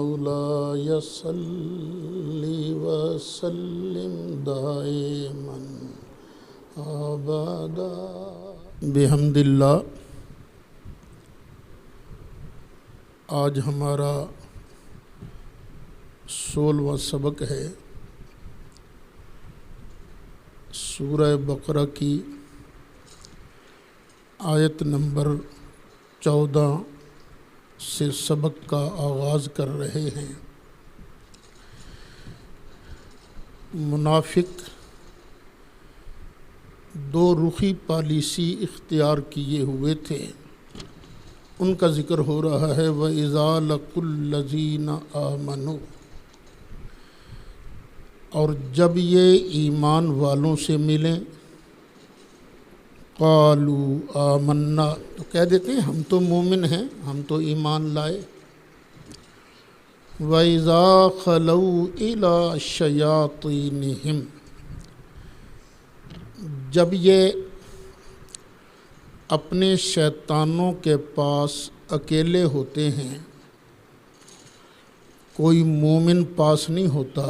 مولاي صل وسلم دائما ابدا بحمد اللہ۔ آج ہمارا 16واں سبق ہے سورہ بقرہ کی آیت نمبر 14 سے سبق کا آغاز کر رہے ہیں۔ منافق دو رخی پالیسی اختیار کیے ہوئے تھے، ان کا ذکر ہو رہا ہے۔ وَإِذَا لَقُوا الَّذِينَ آمَنُوا، اور جب یہ ایمان والوں سے ملیں، قَالُوا آمَنَّا، تو کہہ دیتے ہیں ہم تو مومن ہیں، ہم تو ایمان لائے۔ وَإِذَا خَلَوْا إِلَىٰ شَيَاطِينِهِمْ، جب یہ اپنے شیطانوں کے پاس اکیلے ہوتے ہیں، کوئی مومن پاس نہیں ہوتا،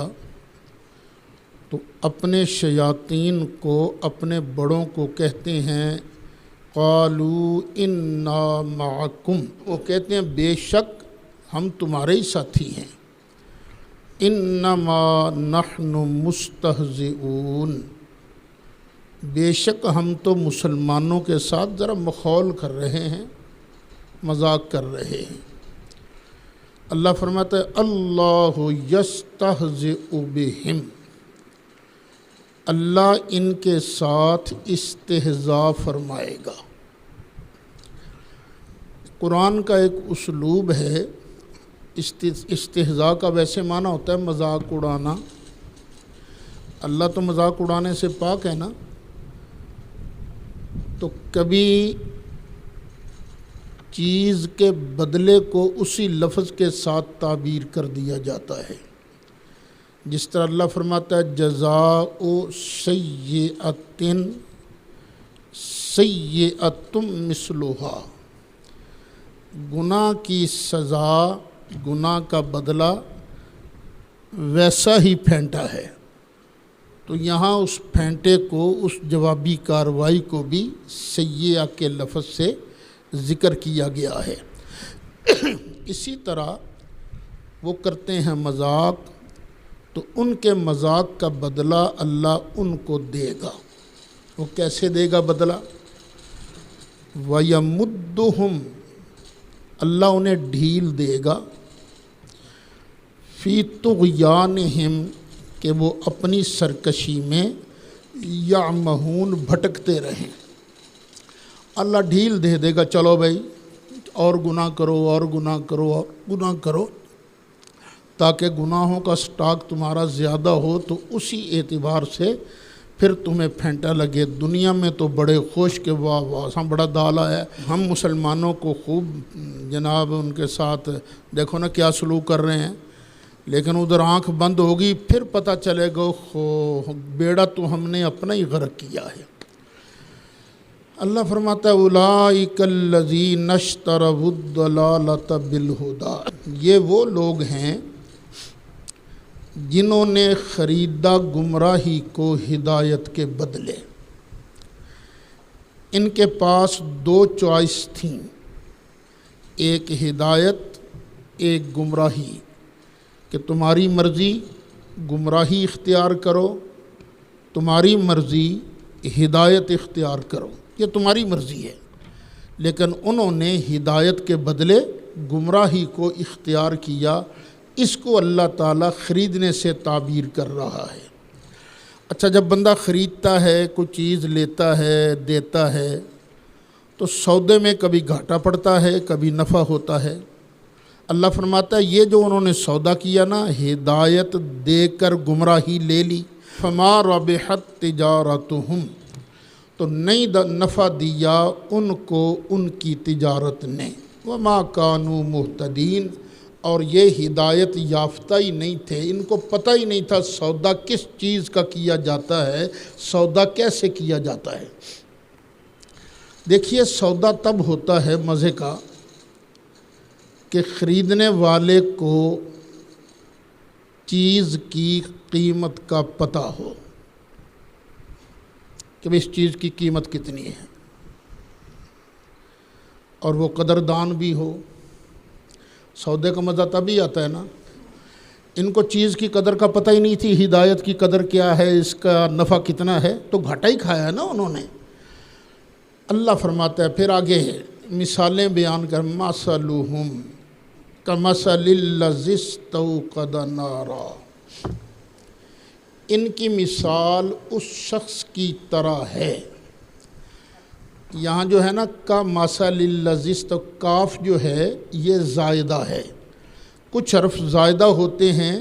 تو اپنے شیاطین کو، اپنے بڑوں کو کہتے ہیں قالوا انا معکم، وہ کہتے ہیں بے شک ہم تمہارے ہی ساتھی ہیں۔ انما نحن مستہزئون، بے شک ہم تو مسلمانوں کے ساتھ ذرا مخول کر رہے ہیں، مذاق کر رہے ہیں۔ اللہ فرماتا ہے اللہ یستہزئ بہم، اللہ ان کے ساتھ استہزاء فرمائے گا۔ قرآن کا ایک اسلوب ہے، استہزاء کا ویسے معنی ہوتا ہے مذاق اڑانا، اللہ تو مذاق اڑانے سے پاک ہے نا، تو کبھی چیز کے بدلے کو اسی لفظ کے ساتھ تعبیر کر دیا جاتا ہے، جس طرح اللہ فرماتا ہے جزاء سیئۃ سیئۃ مثلھا، گناہ کی سزا، گناہ کا بدلہ ویسا ہی پھینٹا ہے۔ تو یہاں اس پھینٹے کو، اس جوابی کارروائی کو بھی سیئہ کے لفظ سے ذکر کیا گیا ہے۔ اسی طرح وہ کرتے ہیں مذاق، تو ان کے مذاق کا بدلہ اللہ ان کو دے گا۔ وہ کیسے دے گا بدلہ؟ وَيَمُدُّهُمْ، اللہ انہیں ڈھیل دے گا، فِي طُغْيَانِهِمْ، کہ وہ اپنی سرکشی میں یعمہون، بھٹکتے رہیں۔ اللہ ڈھیل دے دے گا، چلو بھائی اور گناہ کرو، اور گناہ کرو، اور گناہ کرو، تاکہ گناہوں کا سٹاک تمہارا زیادہ ہو، تو اسی اعتبار سے پھر تمہیں پھینٹا لگے۔ دنیا میں تو بڑے خوش کہ واہ واہ ہم بڑا دالا ہے، ہم مسلمانوں کو خوب جناب ان کے ساتھ دیکھو نا کیا سلوک کر رہے ہیں، لیکن ادھر آنکھ بند ہوگی، پھر پتہ چلے گا بیڑا تو ہم نے اپنا ہی غرق کیا ہے۔ اللہ فرماتا ہے اولئک الذین اشتروا الضلالۃ بالہدی، یہ وہ لوگ ہیں جنہوں نے خریدا گمراہی کو ہدایت کے بدلے۔ ان کے پاس دو چوائس تھیں، ایک ہدایت، ایک گمراہی، کہ تمہاری مرضی گمراہی اختیار کرو، تمہاری مرضی ہدایت اختیار کرو، یہ تمہاری مرضی ہے۔ لیکن انہوں نے ہدایت کے بدلے گمراہی کو اختیار کیا، اس کو اللہ تعالیٰ خریدنے سے تعبیر کر رہا ہے۔ اچھا، جب بندہ خریدتا ہے، کوئی چیز لیتا ہے، دیتا ہے، تو سودے میں کبھی گھاٹا پڑتا ہے، کبھی نفع ہوتا ہے۔ اللہ فرماتا ہے یہ جو انہوں نے سودا کیا نا، ہدایت دے کر گمراہی لے لی، فما ربحت تجارتہم، تو نہیں نفع دیا ان کو ان کی تجارت نے، وما کانوا مہتدین، اور یہ ہدایت یافتہ ہی نہیں تھے، ان کو پتہ ہی نہیں تھا سودا کس چیز کا کیا جاتا ہے، سودا کیسے کیا جاتا ہے۔ دیکھیے سودا تب ہوتا ہے مزے کا کہ خریدنے والے کو چیز کی قیمت کا پتہ ہو کہ اس چیز کی قیمت کتنی ہے، اور وہ قدردان بھی ہو۔ سودے کا مزہ تبھی آتا ہے نا، ان کو چیز کی قدر کا پتہ ہی نہیں تھی، ہدایت کی قدر کیا ہے، اس کا نفع کتنا ہے، تو گھاٹا ہی کھایا ہے نا انہوں نے۔ اللہ فرماتا ہے پھر آگے مثالیں بیان کر، مثلہم کمثل الذی استوقد نارا، ان کی مثال اس شخص کی طرح ہے۔ یہاں جو ہے نا کمثل الذی، تو کاف جو ہے یہ زائدہ ہے۔ کچھ حرف زائدہ ہوتے ہیں،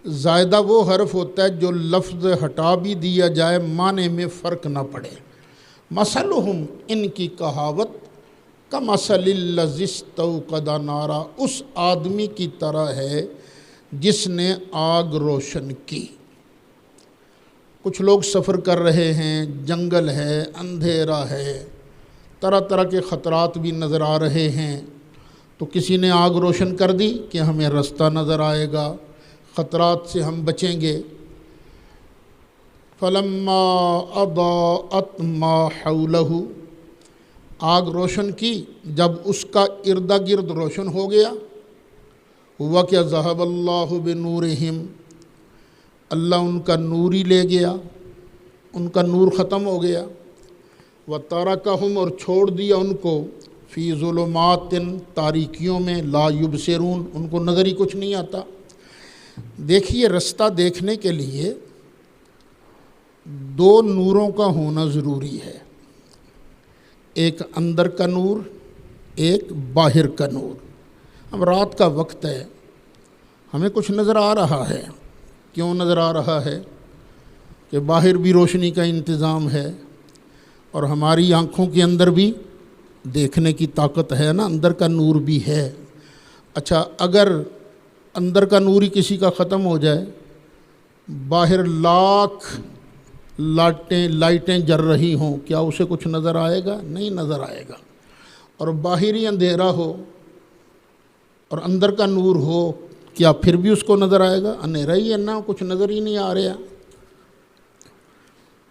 زائدہ وہ حرف ہوتا ہے جو لفظ ہٹا بھی دیا جائے معنی میں فرق نہ پڑے۔ مثلہم، ان کی کہاوت، کمثل الذی استوقد نارا، اس آدمی کی طرح ہے جس نے آگ روشن کی۔ کچھ لوگ سفر کر رہے ہیں، جنگل ہے، اندھیرا ہے، طرح طرح کے خطرات بھی نظر آ رہے ہیں، تو کسی نے آگ روشن کر دی کہ ہمیں رستہ نظر آئے گا، خطرات سے ہم بچیں گے۔ فلما اضاءت ما حولہ، آگ روشن کی جب اس کا ارد گرد روشن ہو گیا، ہوا کہ ذہب اللہ بنورہم، اللہ ان کا نور ہی لے گیا، ان کا نور ختم ہو گیا۔ وترکہم، اور چھوڑ دیا ان کو، فی ظلمات، تاریکیوں میں، لا یبصرون، ان کو نظر ہی کچھ نہیں آتا۔ دیکھیے رستہ دیکھنے کے لیے دو نوروں کا ہونا ضروری ہے، ایک اندر کا نور، ایک باہر کا نور۔ اب رات کا وقت ہے، ہمیں کچھ نظر آ رہا ہے، کیوں نظر آ رہا ہے کہ باہر بھی روشنی کا انتظام ہے اور ہماری آنکھوں کے اندر بھی دیکھنے کی طاقت ہے نا، اندر کا نور بھی ہے۔ اچھا اگر اندر کا نور ہی کسی کا ختم ہو جائے، باہر لاکھ لائٹیں جل رہی ہوں، کیا اسے کچھ نظر آئے گا؟ نہیں نظر آئے گا۔ اور باہر ہی اندھیرا ہو اور اندر کا نور ہو، کیا پھر بھی اس کو نظر آئے گا؟ اندھیرا ہی ہے نا، کچھ نظر ہی نہیں آ رہا۔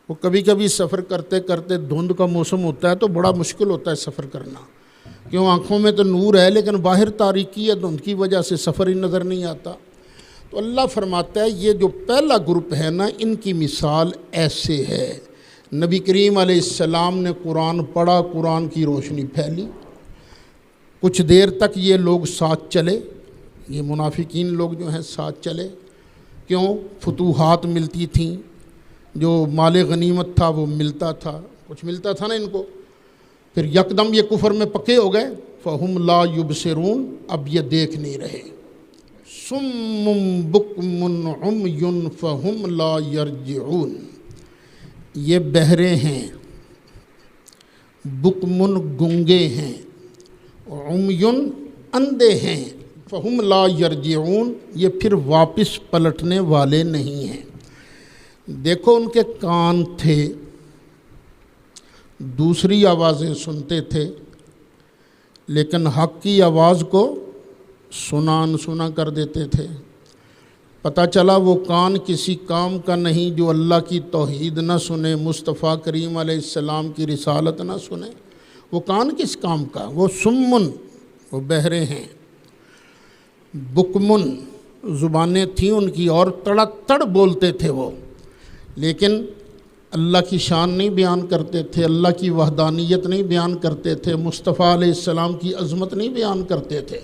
وہ کبھی کبھی سفر کرتے کرتے دھند کا موسم ہوتا ہے تو بڑا مشکل ہوتا ہے سفر کرنا، کیوں آنکھوں میں تو نور ہے لیکن باہر تاریکی ہے، دھند کی وجہ سے سفر ہی نظر نہیں آتا۔ تو اللہ فرماتا ہے یہ جو پہلا گروپ ہے نا، ان کی مثال ایسے ہے۔ نبی کریم علیہ السلام نے قرآن پڑھا، قرآن کی روشنی پھیلی، کچھ دیر تک یہ لوگ ساتھ چلے، یہ منافقین لوگ جو ہیں ساتھ چلے، کیوں؟ فتوحات ملتی تھیں، جو مال غنیمت تھا وہ ملتا تھا، کچھ ملتا تھا نا ان کو۔ پھر یکدم یہ کفر میں پکے ہو گئے، فہم لا یبصرون، اب یہ دیکھ نہیں رہے۔ صم بکم عمی فہم لا یرجعون، یہ بہرے ہیں، بکمن گنگے ہیں، عمی اندھے ہیں، فہم لا یرجعون، یہ پھر واپس پلٹنے والے نہیں ہیں۔ دیکھو ان کے کان تھے، دوسری آوازیں سنتے تھے، لیکن حق کی آواز کو سنا انسنا کر دیتے تھے۔ پتہ چلا وہ کان کسی کام کا نہیں جو اللہ کی توحید نہ سنے، مصطفیٰ کریم علیہ السلام کی رسالت نہ سنے۔ وہ کان کس کام کا؟ وہ سمن، وہ بہرے ہیں، بکمن، زبانیں تھیں ان کی اور تڑ تڑ بولتے تھے وہ، لیکن اللہ کی شان نہیں بیان کرتے تھے، اللہ کی وحدانیت نہیں بیان کرتے تھے، مصطفیٰ علیہ السلام کی عظمت نہیں بیان کرتے تھے۔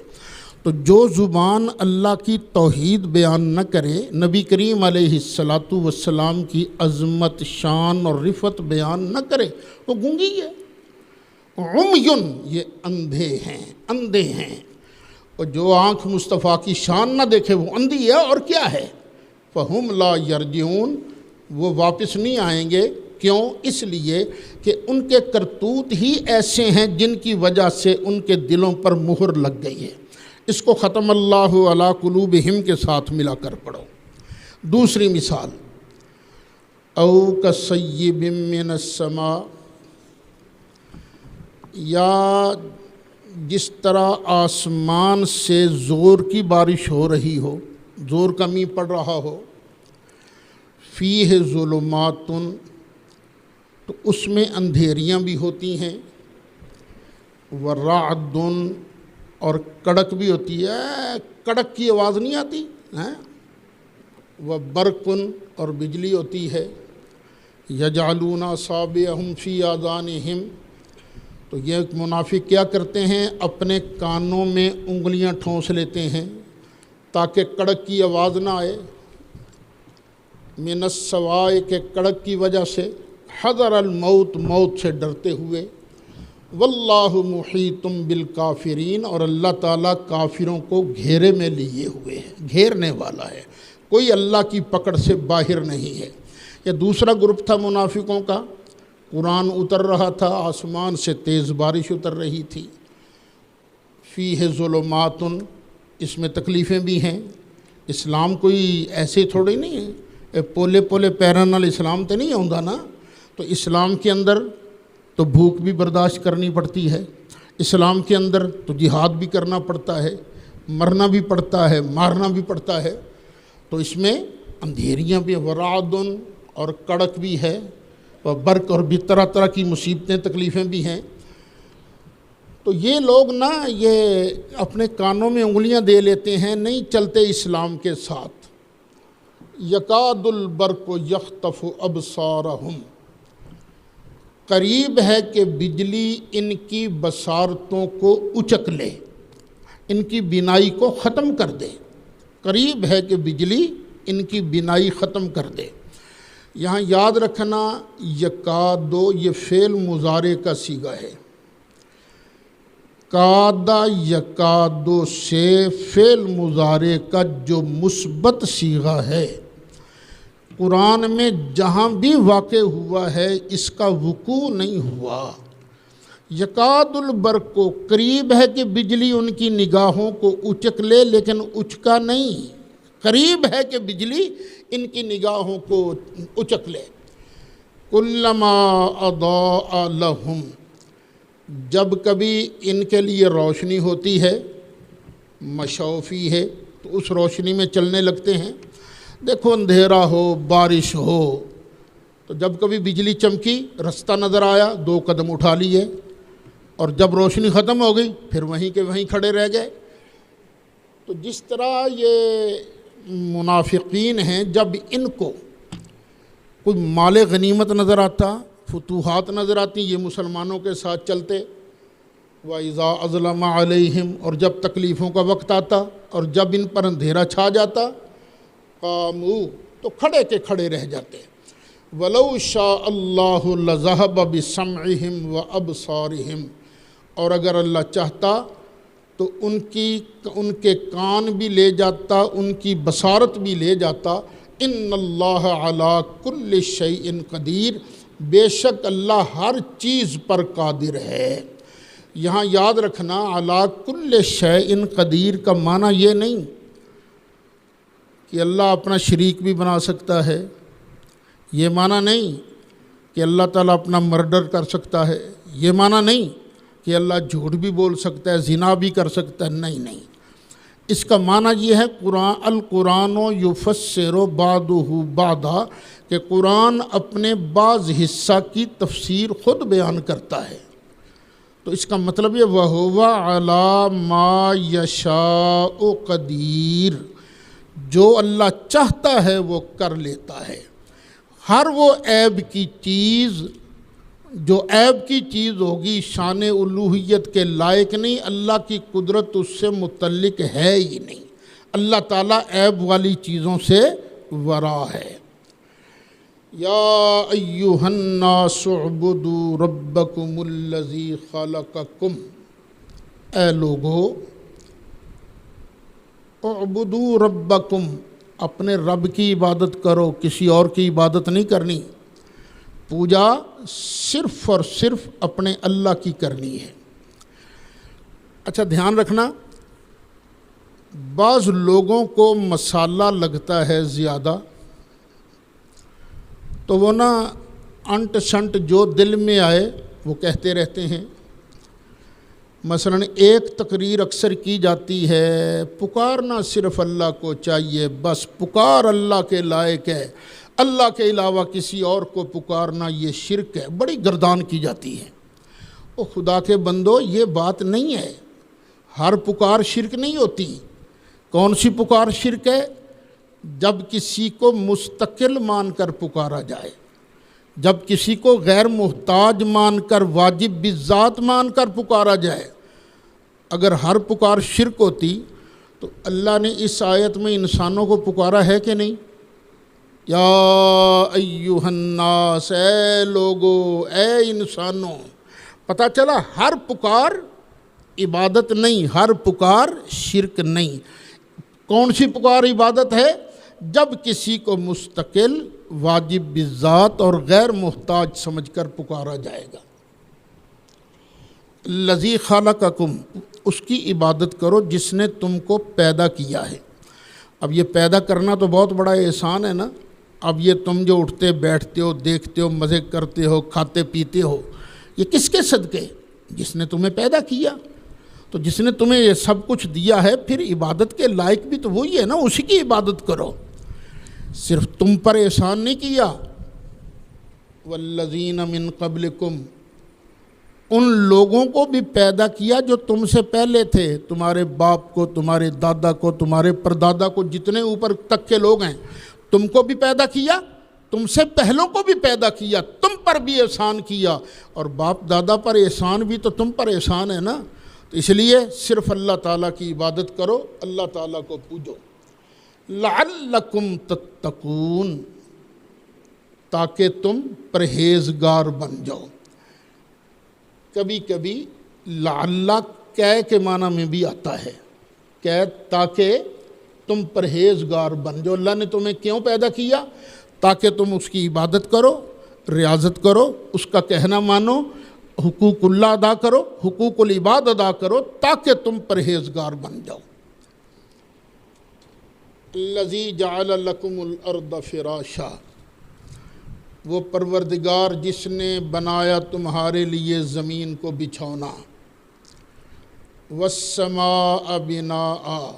تو جو زبان اللہ کی توحید بیان نہ کرے، نبی کریم علیہ السلام کی عظمت، شان اور رفعت بیان نہ کرے، وہ گونگی ہے۔ عمیٌ، یہ اندھے ہیں، اندھے ہیں، اور جو آنکھ مصطفیٰ کی شان نہ دیکھے وہ اندھی ہے، اور کیا ہے؟ فہم لا یرجعون، وہ واپس نہیں آئیں گے۔ کیوں؟ اس لیے کہ ان کے کرتوت ہی ایسے ہیں جن کی وجہ سے ان کے دلوں پر مہر لگ گئی ہے۔ اس کو ختم اللہ علی قلوبہم کے ساتھ ملا کر پڑھو۔ دوسری مثال، او کصیب من السماء، یا جس طرح آسمان سے زور کی بارش ہو رہی ہو، زور کمی پڑ رہا ہو، فیہ ظلمات، تو اس میں اندھیریاں بھی ہوتی ہیں، ورعد، اور کڑک بھی ہوتی ہے، کڑک کی آواز نہیں آتی ہیں، وبرق، اور بجلی ہوتی ہے، یجعلون اصابعہم فی آذانہم، تو یہ منافق کیا کرتے ہیں، اپنے کانوں میں انگلیاں ٹھونس لیتے ہیں تاکہ کڑک کی آواز نہ آئے، من السوائے، کہ کڑک کی وجہ سے، حذر الموت، موت سے ڈرتے ہوئے، واللہ محیط بالکافرین، اور اللہ تعالیٰ کافروں کو گھیرے میں لیے ہوئے ہے، گھیرنے والا ہے، کوئی اللہ کی پکڑ سے باہر نہیں ہے۔ یہ دوسرا گروپ تھا منافقوں کا، قرآن اتر رہا تھا، آسمان سے تیز بارش اتر رہی تھی، فیہ ظلمات، اس میں تکلیفیں بھی ہیں، اسلام کوئی ایسے تھوڑی نہیں ہے، پولے پولے پیران نال اسلام تے نہیں آਉਂدا نا، تو اسلام کے اندر تو بھوک بھی برداشت کرنی پڑتی ہے، اسلام کے اندر تو جہاد بھی کرنا پڑتا ہے، مرنا بھی پڑتا ہے، مارنا بھی پڑتا ہے، تو اس میں اندھیریاں بھی، ورعد، اور کڑک بھی ہے، اور برق، اور بھی طرح طرح کی مصیبتیں تکلیفیں بھی ہیں۔ تو یہ لوگ نا یہ اپنے کانوں میں انگلیاں دے لیتے ہیں، نہیں چلتے اسلام کے ساتھ۔ یکاد البرق یخطف ابصارہم، قریب ہے کہ بجلی ان کی بصارتوں کو اچک لے، ان کی بینائی کو ختم کر دے، قریب ہے کہ بجلی ان کی بینائی ختم کر دے۔ یہاں یاد رکھنا یکادو یہ فعل مضارع کا صیغہ ہے، کادا یکادو سے فعل مضارع کا جو مثبت صیغہ ہے، قرآن میں جہاں بھی واقع ہوا ہے اس کا وقوع نہیں ہوا۔ یکاد البرق کو قریب ہے کہ بجلی ان کی نگاہوں کو اچک لے، لیکن اچکا نہیں، قریب ہے کہ بجلی ان کی نگاہوں کو اچک لے۔ کلما اضاء لہم، جب کبھی ان کے لیے روشنی ہوتی ہے، مشوفی ہے تو اس روشنی میں چلنے لگتے ہیں۔ دیکھو اندھیرا ہو، بارش ہو، تو جب کبھی بجلی چمکی، رستہ نظر آیا، 2 قدم اٹھا لیے، اور جب روشنی ختم ہو گئی پھر وہیں کے وہیں کھڑے رہ گئے۔ تو جس طرح یہ منافقین ہیں، جب ان کو کوئی مال غنیمت نظر آتا، فتوحات نظر آتی، یہ مسلمانوں کے ساتھ چلتے، وَإِذَا أَظْلَمَ عَلَيْهِمْ، اور جب تکلیفوں کا وقت آتا اور جب ان پر اندھیرا چھا جاتا، قاموا، تو کھڑے کے کھڑے رہ جاتے۔ وَلَوْ شَاءَ اللَّهُ لَذَهَبَ بِسَمْعِهِمْ وَأَبْصَارِهِمْ، اور اگر اللہ چاہتا تو ان کے کان بھی لے جاتا، ان کی بصارت بھی لے جاتا۔ ان اللہ علی کل شیء قدیر، بے شک اللہ ہر چیز پر قادر ہے۔ یہاں یاد رکھنا علی کل شیء قدیر کا معنی یہ نہیں کہ اللہ اپنا شریک بھی بنا سکتا ہے، یہ معنی نہیں کہ اللہ تعالیٰ اپنا مرڈر کر سکتا ہے، یہ معنی نہیں کہ اللہ جھوٹ بھی بول سکتا ہے، زنا بھی کر سکتا ہے، نہیں۔ اس کا معنی یہ ہے القرآن یفسر بعضہ بعضا، کہ قرآن اپنے بعض حصہ کی تفسیر خود بیان کرتا ہے۔ تو اس کا مطلب یہ وَهُوَ عَلَى مَا يَشَاءُ قدیر، جو اللہ چاہتا ہے وہ کر لیتا ہے۔ ہر وہ عیب کی چیز، جو عیب کی چیز ہوگی شان الوہیت کے لائق نہیں، اللہ کی قدرت اس سے متعلق ہے ہی نہیں، اللہ تعالیٰ عیب والی چیزوں سے ورا ہے۔ یا ایہا الناس اعبدوا ربکم الذی خلقکم، اے لوگو اعبدوا ربکم، اپنے رب کی عبادت کرو، کسی اور کی عبادت نہیں کرنی، پوجا صرف اور صرف اپنے اللہ کی کرنی ہے۔ اچھا دھیان رکھنا، بعض لوگوں کو مسالہ لگتا ہے زیادہ، تو وہ نا انٹ شنٹ جو دل میں آئے وہ کہتے رہتے ہیں۔ مثلاً ایک تقریر اکثر کی جاتی ہے، پکارنا صرف اللہ کو چاہیے، بس پکار اللہ کے لائق ہے، اللہ کے علاوہ کسی اور کو پکارنا یہ شرک ہے، بڑی گردان کی جاتی ہے۔ او خدا کے بندو، یہ بات نہیں ہے، ہر پکار شرک نہیں ہوتی۔ کون سی پکار شرک ہے؟ جب کسی کو مستقل مان کر پکارا جائے، جب کسی کو غیر محتاج مان کر، واجب بالذات مان کر پکارا جائے۔ اگر ہر پکار شرک ہوتی تو اللہ نے اس آیت میں انسانوں کو پکارا ہے کہ نہیں؟ یا ایھا الناس، اے لوگو، اے انسانوں۔ پتہ چلا ہر پکار عبادت نہیں، ہر پکار شرک نہیں۔ کون سی پکار عبادت ہے؟ جب کسی کو مستقل، واجب بالذات اور غیر محتاج سمجھ کر پکارا جائے گا۔ الذی خلقکم، اس کی عبادت کرو جس نے تم کو پیدا کیا ہے۔ اب یہ پیدا کرنا تو بہت بڑا احسان ہے نا۔ اب یہ تم جو اٹھتے بیٹھتے ہو، دیکھتے ہو، مزے کرتے ہو، کھاتے پیتے ہو، یہ کس کے صدقے؟ جس نے تمہیں پیدا کیا۔ تو جس نے تمہیں یہ سب کچھ دیا ہے، پھر عبادت کے لائق بھی تو وہی ہے نا، اسی کی عبادت کرو۔ صرف تم پر احسان نہیں کیا، والذین من قبلکم، ان لوگوں کو بھی پیدا کیا جو تم سے پہلے تھے، تمہارے باپ کو، تمہارے دادا کو، تمہارے پردادا کو، جتنے اوپر تک کے لوگ ہیں، تم کو بھی پیدا کیا، تم سے پہلوں کو بھی پیدا کیا، تم پر بھی احسان کیا، اور باپ دادا پر احسان بھی تو تم پر احسان ہے نا۔ تو اس لیے صرف اللہ تعالیٰ کی عبادت کرو، اللہ تعالیٰ کو پوجو۔ لعلکم تتقون، تاکہ تم پرہیزگار بن جاؤ۔ کبھی کبھی لعل کے معنی میں بھی آتا ہے کہ تاکہ تم پرہیزگار بن جاؤ۔ اللہ نے تمہیں کیوں پیدا کیا؟ تاکہ تم اس کی عبادت کرو، ریاضت کرو، اس کا کہنا مانو، حقوق اللہ ادا کرو، حقوق العباد ادا کرو، تاکہ تم پرہیزگار بن جاؤ۔ الذی جعل لکم الارض فراشا، وہ پروردگار جس نے بنایا تمہارے لیے زمین کو بچھونا، والسماء بناء،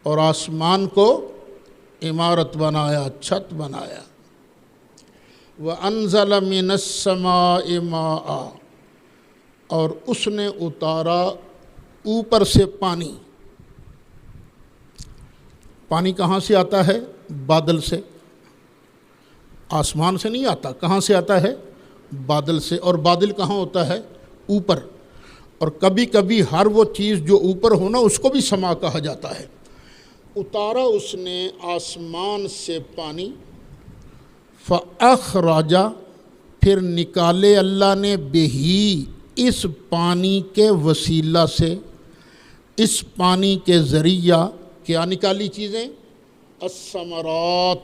اور آسمان کو عمارت بنایا، چھت بنایا، وانزل من السماء ماء، اور اس نے اتارا اوپر سے پانی۔ پانی کہاں سے آتا ہے؟ بادل سے، آسمان سے نہیں آتا۔ کہاں سے آتا ہے؟ بادل سے۔ اور بادل کہاں ہوتا ہے؟ اوپر۔ اور کبھی کبھی ہر وہ چیز جو اوپر ہونا اس کو بھی سما کہا جاتا ہے۔ اتارا اس نے آسمان سے پانی، فَأَخْرَجَ، پھر نکالے اللہ نے، بِهِ، اس پانی کے وسیلہ سے، اس پانی کے ذریعہ کیا نکالی چیزیں؟ الثمرات،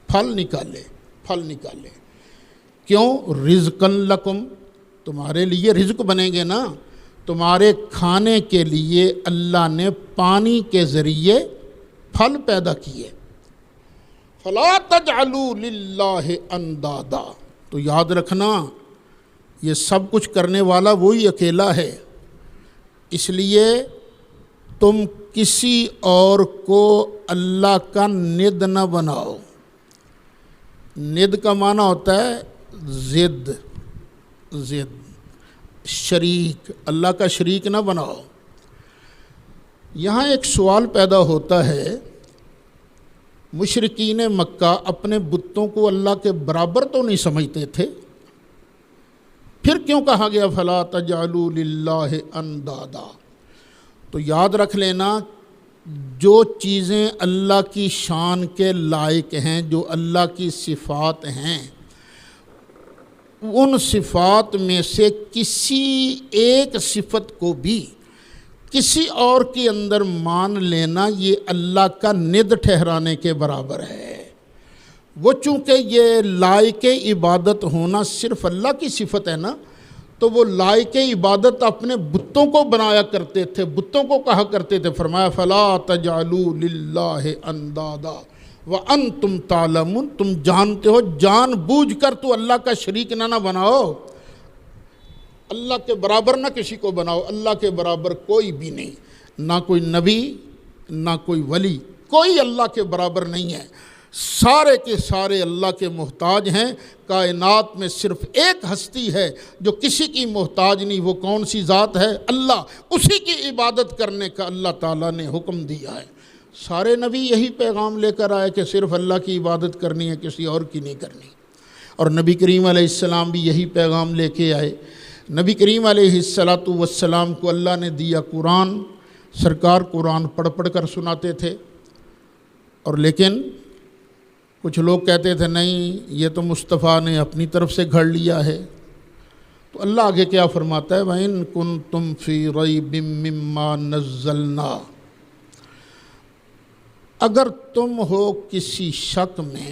پھل نکالے، پھل نکالے۔ کیوں؟ رزقاً لکم، تمہارے لیے رزق بنیں گے نا، تمہارے کھانے کے لیے اللہ نے پانی کے ذریعے پھل پیدا کیے۔ فلا تجعلوا للہ اندادا، تو یاد رکھنا یہ سب کچھ کرنے والا وہی اکیلا ہے، اس لیے تم کسی اور کو اللہ کا ند نہ بناؤ۔ ند کا معنی ہوتا ہے ضد، ضد، شریک، اللہ کا شریک نہ بناؤ۔ یہاں ایک سوال پیدا ہوتا ہے، مشرکین مکہ اپنے بتوں کو اللہ کے برابر تو نہیں سمجھتے تھے، پھر کیوں کہا گیا فلا تجعلوا للہ اندادا؟ تو یاد رکھ لینا، جو چیزیں اللہ کی شان کے لائق ہیں، جو اللہ کی صفات ہیں، ان صفات میں سے کسی ایک صفت کو بھی کسی اور کے اندر مان لینا یہ اللہ کا ند ٹھہرانے کے برابر ہے۔ وہ چونکہ یہ لائق عبادت ہونا صرف اللہ کی صفت ہے نا، تو وہ لائق عبادت اپنے بتوں کو بنایا کرتے تھے، بتوں کو کہا کرتے تھے۔ فرمایا فلا تجعلوا للہ اندادا وانتم تعلمون، تم جانتے ہو، جان بوجھ کر تو اللہ کا شریک نہ بناؤ۔ اللہ کے برابر نہ کسی کو بناؤ، اللہ کے برابر کوئی بھی نہیں، نہ کوئی نبی نہ کوئی ولی، کوئی اللہ کے برابر نہیں ہے، سارے کے سارے اللہ کے محتاج ہیں۔ کائنات میں صرف ایک ہستی ہے جو کسی کی محتاج نہیں، وہ کون سی ذات ہے؟ اللہ، اسی کی عبادت کرنے کا اللہ تعالیٰ نے حکم دیا ہے۔ سارے نبی یہی پیغام لے کر آئے کہ صرف اللہ کی عبادت کرنی ہے، کسی اور کی نہیں کرنی، اور نبی کریم علیہ السلام بھی یہی پیغام لے کے آئے۔ نبی کریم علیہ السلام کو اللہ نے دیا قرآن، سرکار قرآن پڑھ پڑھ کر سناتے تھے، اور لیکن کچھ لوگ کہتے تھے نہیں یہ تو مصطفیٰ نے اپنی طرف سے گھڑ لیا ہے۔ تو اللہ آگے کیا فرماتا ہے؟ وَإِن كُنتُمْ فِي رَيْبٍ مِّمَّا نَزَّلْنَا، اگر تم ہو کسی شک میں،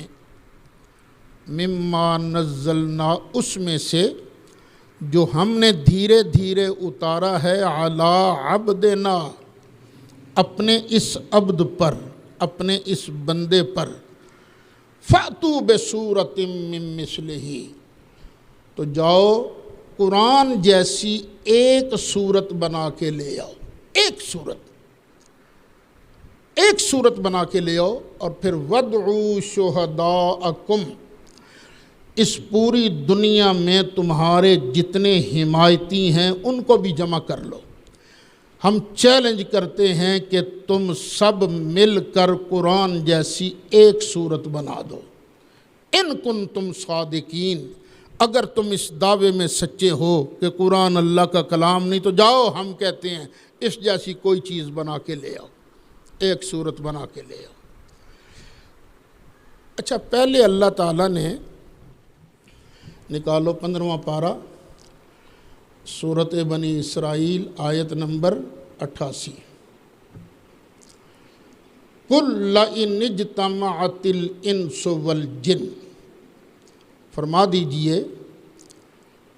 مما نزلنا، اس میں سے جو ہم نے دھیرے دھیرے اتارا ہے، علی عبدنا، اپنے اس عبد پر، اپنے اس بندے پر، فَأْتُوا بِسُورَةٍ مِّن مِّثْلِهِ، تو جاؤ قرآن جیسی ایک صورت بنا کے لے آؤ، ایک صورت بنا کے لے آؤ، اور پھر وَادْعُوا شُهَدَاءَكُمْ، اس پوری دنیا میں تمہارے جتنے حمایتی ہیں ان کو بھی جمع کر لو۔ ہم چیلنج کرتے ہیں کہ تم سب مل کر قرآن جیسی ایک صورت بنا دو، ان کنتم صادقین، اگر تم اس دعوے میں سچے ہو کہ قرآن اللہ کا کلام نہیں، تو جاؤ، ہم کہتے ہیں اس جیسی کوئی چیز بنا کے لے آؤ، ایک صورت بنا کے لے آؤ۔ اچھا، پہلے اللہ تعالیٰ نے، نکالو 15واں پارہ، سورۃ بنی اسرائیل، آیت نمبر 88، قُلْ لَئِنِ اجْتَمَعَتِ الْإِنسُ وَالْجِنُّ، فرما دیجئے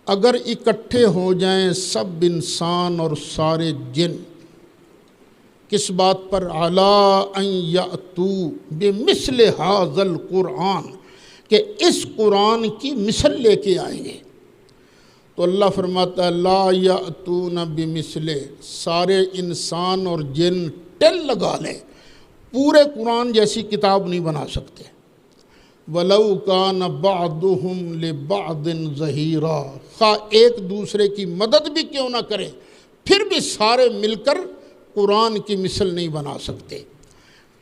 اگر اکٹھے ہو جائیں سب انسان اور سارے جن، کس بات پر؟ عَلَىٰ أَن يَأْتُوا بِمِثْلِ هَٰذَا الْقُرْآنِ، کہ اس قرآن کی مثل لے کے آئیں گے، تو اللہ فرماتا ہے لا یأتون بمثلہ، سارے انسان اور جن ٹل لگا لیں، پورے قرآن جیسی کتاب نہیں بنا سکتے۔ وَلَوْ كَانَ بَعْضُهُمْ لِبَعْضٍ ظَهِيرًا، خواہ ایک دوسرے کی مدد بھی کیوں نہ کریں، پھر بھی سارے مل کر قرآن کی مثل نہیں بنا سکتے۔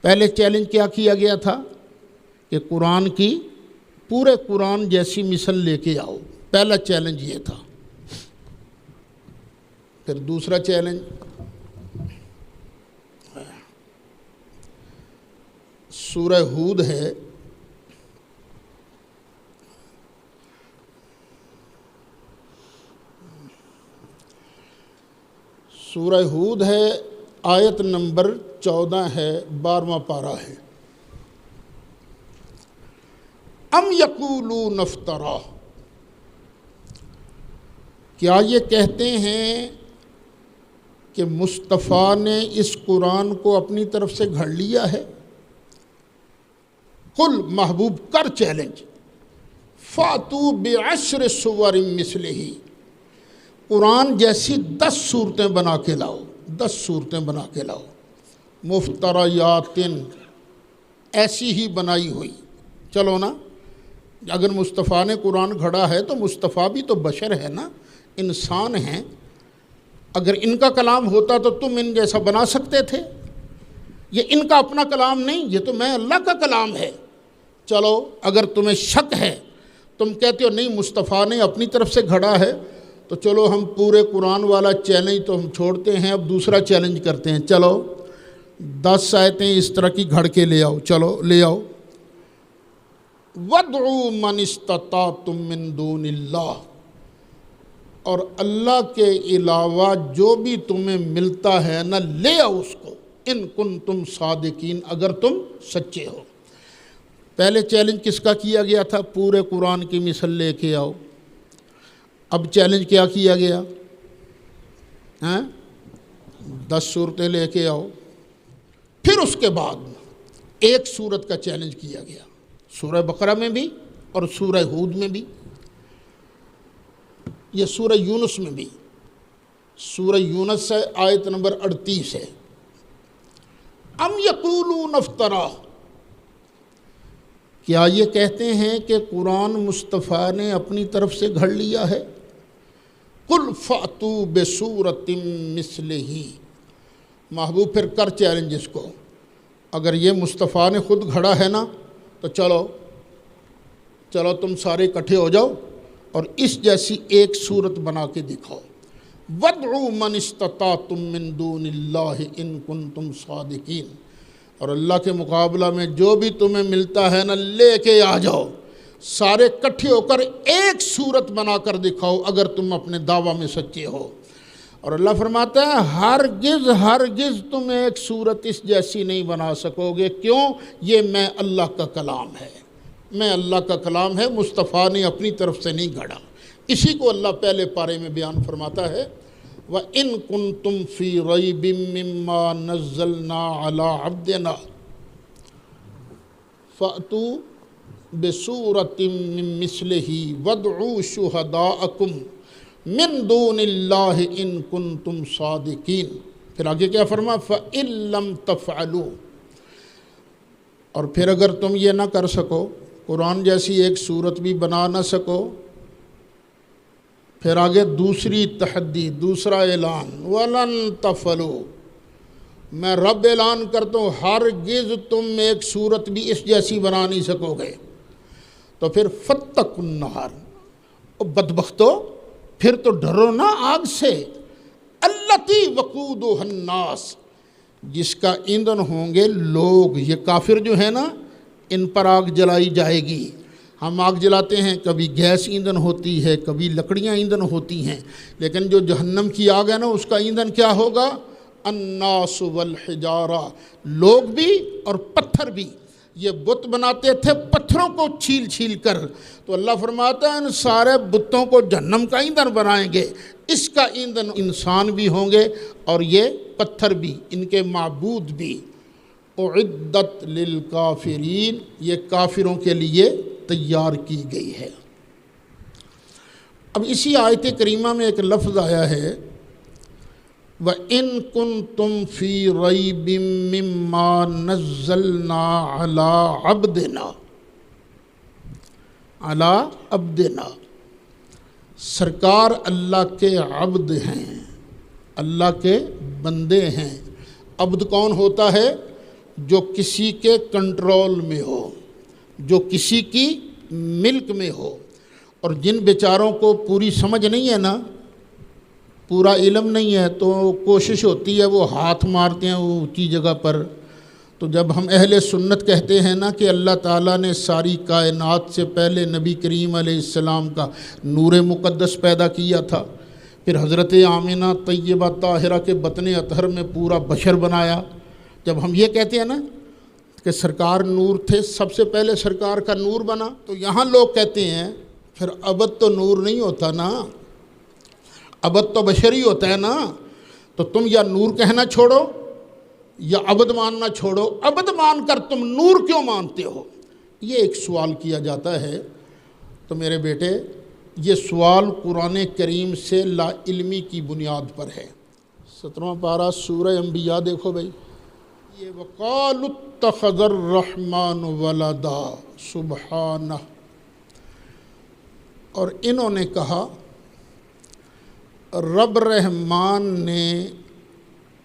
پہلے چیلنج کیا کیا گیا تھا کہ قرآن کی، پورے قرآن جیسی مثل لے کے آؤ، پہلا چیلنج یہ تھا۔ پھر دوسرا چیلنج، سورہ ہود ہے، سورہ ہود ہے، آیت نمبر 14 ہے، 12واں پارہ ہے۔ ام یقولون افترا، کیا یہ کہتے ہیں کہ مصطفیٰ نے اس قرآن کو اپنی طرف سے گھڑ لیا ہے؟ قل، محبوب کر چیلنج، فاتو بعشر سور مثلہ، قرآن جیسی 10 صورتیں بنا کے لاؤ، 10 صورتیں بنا کے لاؤ، مفتریات، ایسی ہی بنائی ہوئی۔ چلو نا، اگر مصطفیٰ نے قرآن گھڑا ہے تو مصطفیٰ بھی تو بشر ہے نا، انسان ہیں، اگر ان کا کلام ہوتا تو تم ان جیسا بنا سکتے تھے؟ یہ ان کا اپنا کلام نہیں، یہ تو میں اللہ کا کلام ہے۔ چلو، اگر تمہیں شک ہے، تم کہتے ہو نہیں مصطفیٰ نے اپنی طرف سے گھڑا ہے، تو چلو ہم پورے قرآن والا چیلنج تو ہم چھوڑتے ہیں، اب دوسرا چیلنج کرتے ہیں۔ چلو 10 آیتیں اس طرح کی گھڑ کے لے آؤ، چلو لے آؤ۔ وَادْعُوا مَنِ اسْتَطَعْتُم مِّن دُونِ اللَّهِ، اور اللہ کے علاوہ جو بھی تمہیں ملتا ہے نا، لے آؤ اس کو، ان کنتم صادقین، اگر تم سچے ہو۔ پہلے چیلنج کس کا کیا گیا تھا؟ پورے قرآن کی مثل لے کے آؤ۔ اب چیلنج کیا کیا گیا؟ 10 صورتیں لے کے آؤ۔ پھر اس کے بعد ایک صورت کا چیلنج کیا گیا، سورہ بقرہ میں بھی اور سورہ ہود میں بھی۔ یہ سورہ یونس میں بھی، سورہ یونس سے آیت نمبر 38 ہے۔ ام یقولون افترا، کیا یہ کہتے ہیں کہ قرآن مصطفیٰ نے اپنی طرف سے گھڑ لیا ہے؟ قل فأتوا بسورۃ مثلہ، محبوب پھر کر چیلنج اس کو، اگر یہ مصطفیٰ نے خود گھڑا ہے نا تو چلو تم سارے اکٹھے ہو جاؤ اور اس جیسی ایک صورت بنا کے دکھاؤ۔ وَادْعُوا مَنِ اسْتَطَعْتُم مِّن دُونِ اللَّهِ إِن كُنتُمْ صَادِقِينَ، اور اللہ کے مقابلہ میں جو بھی تمہیں ملتا ہے نا لے کے آ جاؤ، سارے اکٹھے ہو کر ایک صورت بنا کر دکھاؤ اگر تم اپنے دعویٰ میں سچے ہو۔ اور اللہ فرماتا ہے ہرگز تم ایک صورت اس جیسی نہیں بنا سکو گے، کیوں؟ یہ میں اللہ کا کلام ہے، میں اللہ کا کلام ہے، مصطفیٰ نے اپنی طرف سے نہیں گھڑا۔ اسی کو اللہ پہلے پارے میں بیان فرماتا ہے، وَإِن كُنتُمْ فِي رَيْبٍ مِّمَّا نَزَّلْنَا عَلَىٰ عَبْدِنَا فَأْتُوا بِسُورَةٍ مِّن مِّثْلِهِ وَادْعُوا شُهَدَاءَكُم مِّن دُونِ اللَّهِ إِن كُنتُمْ صَادِقِينَ۔ پھر آگے کیا فرمایا؟ فَإِن لَّمْ تَفْعَلُوا، اور پھر اگر تم یہ نہ کر سکو، قرآن جیسی ایک صورت بھی بنا نہ سکو، پھر آگے دوسری تحدی، دوسرا اعلان، وَلَن تَفْعَلُوا، میں رب اعلان کرتا ہوں ہرگز تم ایک صورت بھی اس جیسی بنا نہیں سکو گے۔ تو پھر فَاتَّقُوا النَّارَ، بدبختو پھر تو ڈرو نا آگ سے، الَّتِي وَقُودُهَا النَّاسُ، جس کا ایندھن ہوں گے لوگ، یہ کافر جو ہے نا ان پر آگ جلائی جائے گی۔ ہم آگ جلاتے ہیں، کبھی گیس ایندھن ہوتی ہے، کبھی لکڑیاں ایندھن ہوتی ہیں، لیکن جو جہنم کی آگ ہے نا اس کا ایندھن کیا ہوگا؟ الناس والحجارہ، لوگ بھی اور پتھر بھی۔ یہ بت بناتے تھے پتھروں کو چھیل کر، تو اللہ فرماتا ہے ان سارے بتوں کو جہنم کا ایندھن بنائیں گے، اس کا ایندھن انسان بھی ہوں گے اور یہ پتھر بھی، ان کے معبود بھی۔ اعدت للکافرین، یہ کافروں کے لیے تیار کی گئی ہے۔ اب اسی آیت کریمہ میں ایک لفظ آیا ہے، وَإِن كُنتُمْ فِي رَيْبٍ مِّمَّا نَزَّلْنَا عَلَىٰ عَبْدِنَا، عَلَىٰ عَبْدِنَا، سرکار اللہ کے عبد ہیں، اللہ کے بندے ہیں۔ عبد کون ہوتا ہے؟ جو کسی کے کنٹرول میں ہو، جو کسی کی ملک میں ہو، اور جن بیچاروں کو پوری سمجھ نہیں ہے نا، پورا علم نہیں ہے، تو کوشش ہوتی ہے وہ ہاتھ مارتے ہیں اونچی جگہ پر۔ تو جب ہم اہل سنت کہتے ہیں نا کہ اللہ تعالیٰ نے ساری کائنات سے پہلے نبی کریم علیہ السلام کا نور مقدس پیدا کیا تھا، پھر حضرت آمنہ طیبہ طاہرہ کے بطن اطہر میں پورا بشر بنایا، جب ہم یہ کہتے ہیں نا کہ سرکار نور تھے، سب سے پہلے سرکار کا نور بنا، تو یہاں لوگ کہتے ہیں پھر عبد تو نور نہیں ہوتا نا، عبد تو بشر ہی ہوتا ہے نا، تو تم یا نور کہنا چھوڑو یا عبد ماننا چھوڑو، عبد مان کر تم نور کیوں مانتے ہو؟ یہ ایک سوال کیا جاتا ہے۔ تو میرے بیٹے یہ سوال قرآن کریم سے لا علمی کی بنیاد پر ہے۔ 17واں پارہ سورہ انبیاء دیکھو بھائی، یہ وَقَالُوا اتَّخَذَ الرَّحْمَنُ وَلَدًا سُبْحَانَهُ، اور انہوں نے کہا رب رحمان نے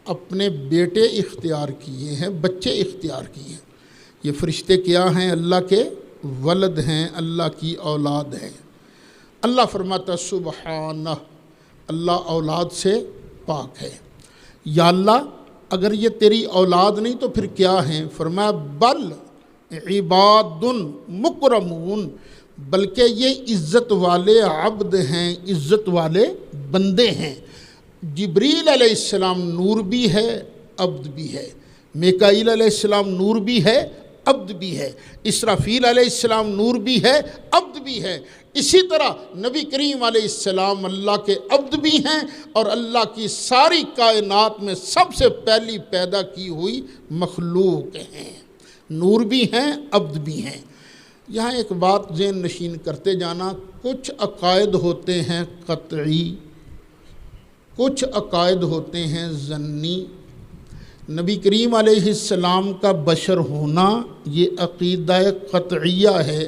اپنے بیٹے اختیار کیے ہیں، بچے اختیار کیے ہیں۔ یہ فرشتے کیا ہیں؟ اللہ کے ولد ہیں، اللہ کی اولاد ہیں۔ اللہ فرماتا سبحانہ، اللہ اولاد سے پاک ہے۔ یا اللہ اگر یہ تیری اولاد نہیں تو پھر کیا ہیں؟ فرمایا بل عباد مکرمون، بلکہ یہ عزت والے عبد ہیں، عزت والے بندے ہیں۔ جبریل علیہ السلام نور بھی ہے، عبد بھی ہے۔ میکائیل علیہ السلام نور بھی ہے، عبد بھی ہے۔ اسرافیل علیہ السلام نور بھی ہے، عبد بھی ہے۔ اسی طرح نبی کریم علیہ السلام اللہ کے عبد بھی ہیں اور اللہ کی ساری کائنات میں سب سے پہلی پیدا کی ہوئی مخلوق ہیں، نور بھی ہیں، عبد بھی ہیں۔ یہاں ایک بات ذہن نشین کرتے جانا، کچھ عقائد ہوتے ہیں قطعی، کچھ عقائد ہوتے ہیں ظنی۔ نبی کریم علیہ السلام کا بشر ہونا یہ عقیدہ قطعیہ ہے،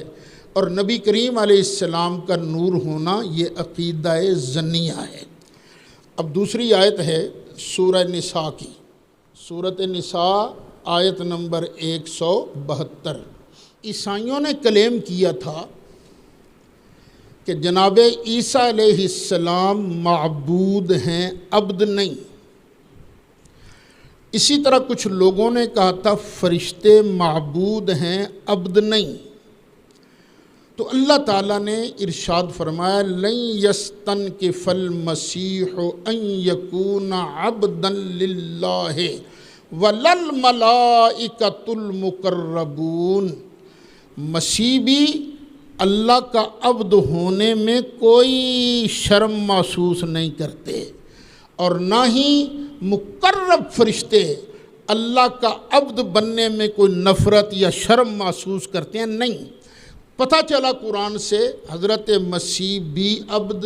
اور نبی کریم علیہ السلام کا نور ہونا یہ عقیدہ ظنیہ ہے۔ اب دوسری آیت ہے سورہ نساء کی، سورۃ نساء آیت نمبر 172۔ عیسائیوں نے کلیم کیا تھا کہ جناب عیسیٰ علیہ السلام معبود ہیں، عبد نہیں۔ اسی طرح کچھ لوگوں نے کہا تھا فرشتے معبود ہیں، عبد نہیں۔ تو اللہ تعالیٰ نے ارشاد فرمایا لن یستنکف المسیح ان یکون عبدا للہ وللملائکۃ المقربون۔ مسیح بھی اللہ کا عبد ہونے میں کوئی شرم محسوس نہیں کرتے، اور نہ ہی مقرب فرشتے اللہ کا عبد بننے میں کوئی نفرت یا شرم محسوس کرتے ہیں، نہیں۔ پتہ چلا قرآن سے حضرت مسیح بھی عبد،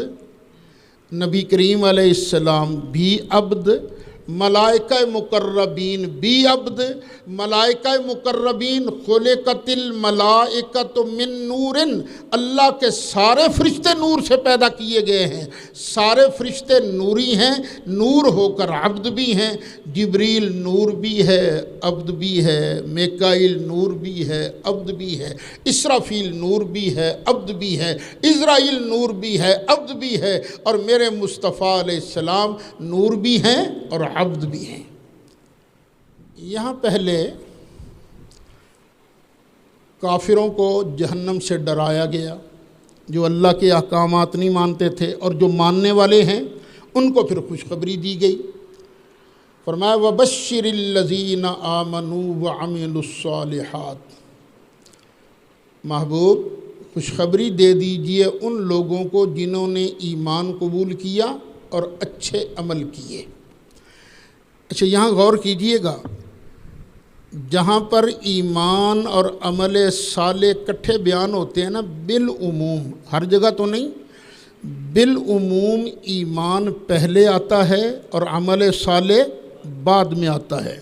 نبی کریم علیہ السلام بھی عبد، ملائکہ مقربین بھی عبد۔ ملائکہ مقربین خلقت الملائکۃ من نور، اللہ کے سارے فرشتے نور سے پیدا کیے گئے ہیں، سارے فرشتے نوری ہیں، نور ہو کر عبد بھی ہیں۔ جبریل نور بھی ہے، عبد بھی ہے، میکائیل نور بھی ہے، عبد بھی ہے، اسرافیل نور بھی ہے، عبد بھی ہے، عزرائیل نور بھی ہے، عبد بھی ہے، اور میرے مصطفیٰ علیہ السلام نور بھی ہیں اور عبد بھی ہیں۔ یہاں پہلے کافروں کو جہنم سے ڈرایا گیا، جو اللہ کے احکامات نہیں مانتے تھے، اور جو ماننے والے ہیں ان کو پھر خوشخبری دی گئی۔ فرمایا وَبَشِّرِ الَّذِينَ آمَنُوا وَعَمِلُوا الصَّالِحَاتِ، محبوب خوشخبری دے دیجئے ان لوگوں کو جنہوں نے ایمان قبول کیا اور اچھے عمل کیے۔ اچھا یہاں غور کیجئے گا، جہاں پر ایمان اور عمل صالح کٹھے بیان ہوتے ہیں نا، بالعموم، ہر جگہ تو نہیں، بالعموم ایمان پہلے آتا ہے اور عمل صالح بعد میں آتا ہے۔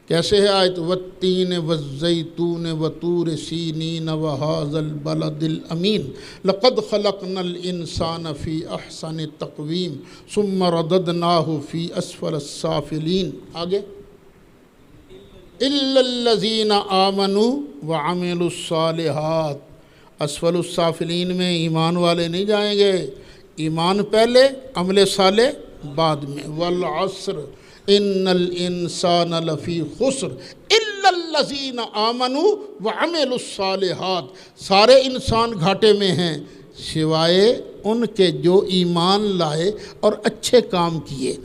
کیسے ہے آیت والتین والزیتون وطور سینین وہذا البلد الامین لقد خلقنا الانسان فی احسن تقویم ثم رددناہ فی اسفل السافلین۔ آگے الا الذین آمنوا وعملوا الصالحات، اسفل السافلین میں ایمان والے نہیں جائیں گے، ایمان پہلے عمل صالح بعد میں۔ والعصر ان الانسان لفی خسر الا الذین آمنوا وعملوا الصالحات، سارے انسان گھاٹے میں ہیں سوائے ان کے جو ایمان لائے اور اچھے کام کیے۔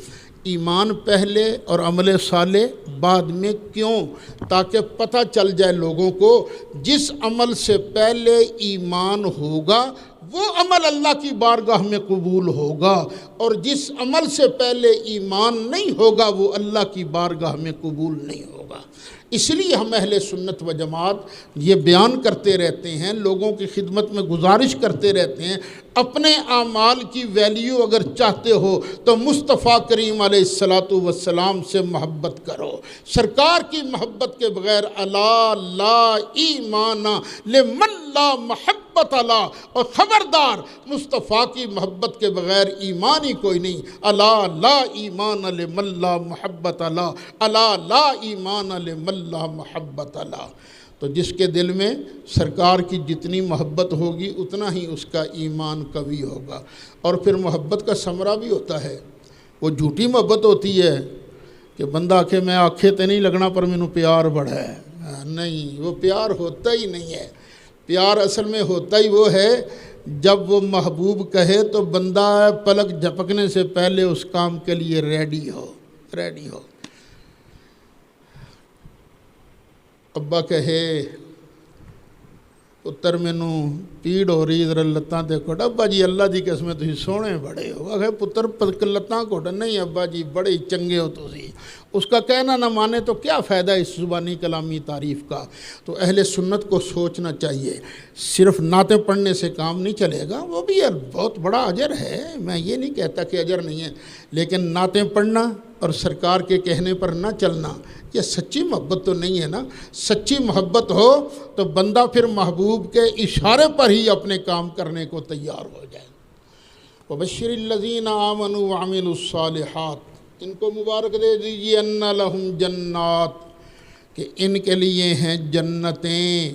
ایمان پہلے اور عمل صالح بعد میں، کیوں؟ تاکہ پتہ چل جائے لوگوں کو جس عمل سے پہلے ایمان ہوگا وہ عمل اللہ کی بارگاہ میں قبول ہوگا، اور جس عمل سے پہلے ایمان نہیں ہوگا وہ اللہ کی بارگاہ میں قبول نہیں ہوگا۔ اس لیے ہم اہل سنت و جماعت یہ بیان کرتے رہتے ہیں، لوگوں کی خدمت میں گزارش کرتے رہتے ہیں، اپنے اعمال کی ویلیو اگر چاہتے ہو تو مصطفیٰ کریم علیہ السلام سے محبت کرو۔ سرکار کی محبت کے بغیر الا لا ایمان لمن لا محبت لا، اور خبردار مصطفیٰ کی محبت کے بغیر ایمان ہی کوئی نہیں۔ الا لا ایمان لمن لا محبت لا، الا لا ایمان لمن لا محبت لا۔ تو جس کے دل میں سرکار کی جتنی محبت ہوگی اتنا ہی اس کا ایمان قوی ہوگا۔ اور پھر محبت کا ثمرہ بھی ہوتا ہے، وہ جھوٹی محبت ہوتی ہے کہ بندہ آکھے میں آکھے تے نہیں لگنا پر مینوں پیار بڑا ہے، نہیں، وہ پیار ہوتا ہی نہیں ہے۔ پیار اصل میں ہوتا ہی وہ ہے جب وہ محبوب کہے تو بندہ پلک جھپکنے سے پہلے اس کام کے لیے ریڈی ہو۔ ابا کہے پتر مینوں پیڑ ہو رہی ذرا لتاں تے گھٹ، ابا جی اللہ دی قسم تسی سوہنے بڑے ہو۔ آکھے پتر لتاں گھٹ، نہیں ابا جی بڑے چنگے ہو تسی۔ اس کا کہنا نہ مانے تو کیا فائدہ اس زبانی کلامی تعریف کا؟ تو اہل سنت کو سوچنا چاہیے، صرف نعتیں پڑھنے سے کام نہیں چلے گا، وہ بھی بہت بڑا اجر ہے، میں یہ نہیں کہتا کہ اجر نہیں ہے، لیکن نعتیں پڑھنا اور سرکار کے کہنے پر نہ چلنا یہ سچی محبت تو نہیں ہے نا۔ سچی محبت ہو تو بندہ پھر محبوب کے اشارے پر ہی اپنے کام کرنے کو تیار ہو جائے۔ وَبَشِّرِ الَّذِينَ آمَنُوا وَعَمِلُوا الصَّالِحَاتِ، ان کو مبارک دے دیجیے، ان لہم جنات، کہ ان کے لیے ہیں جنتیں،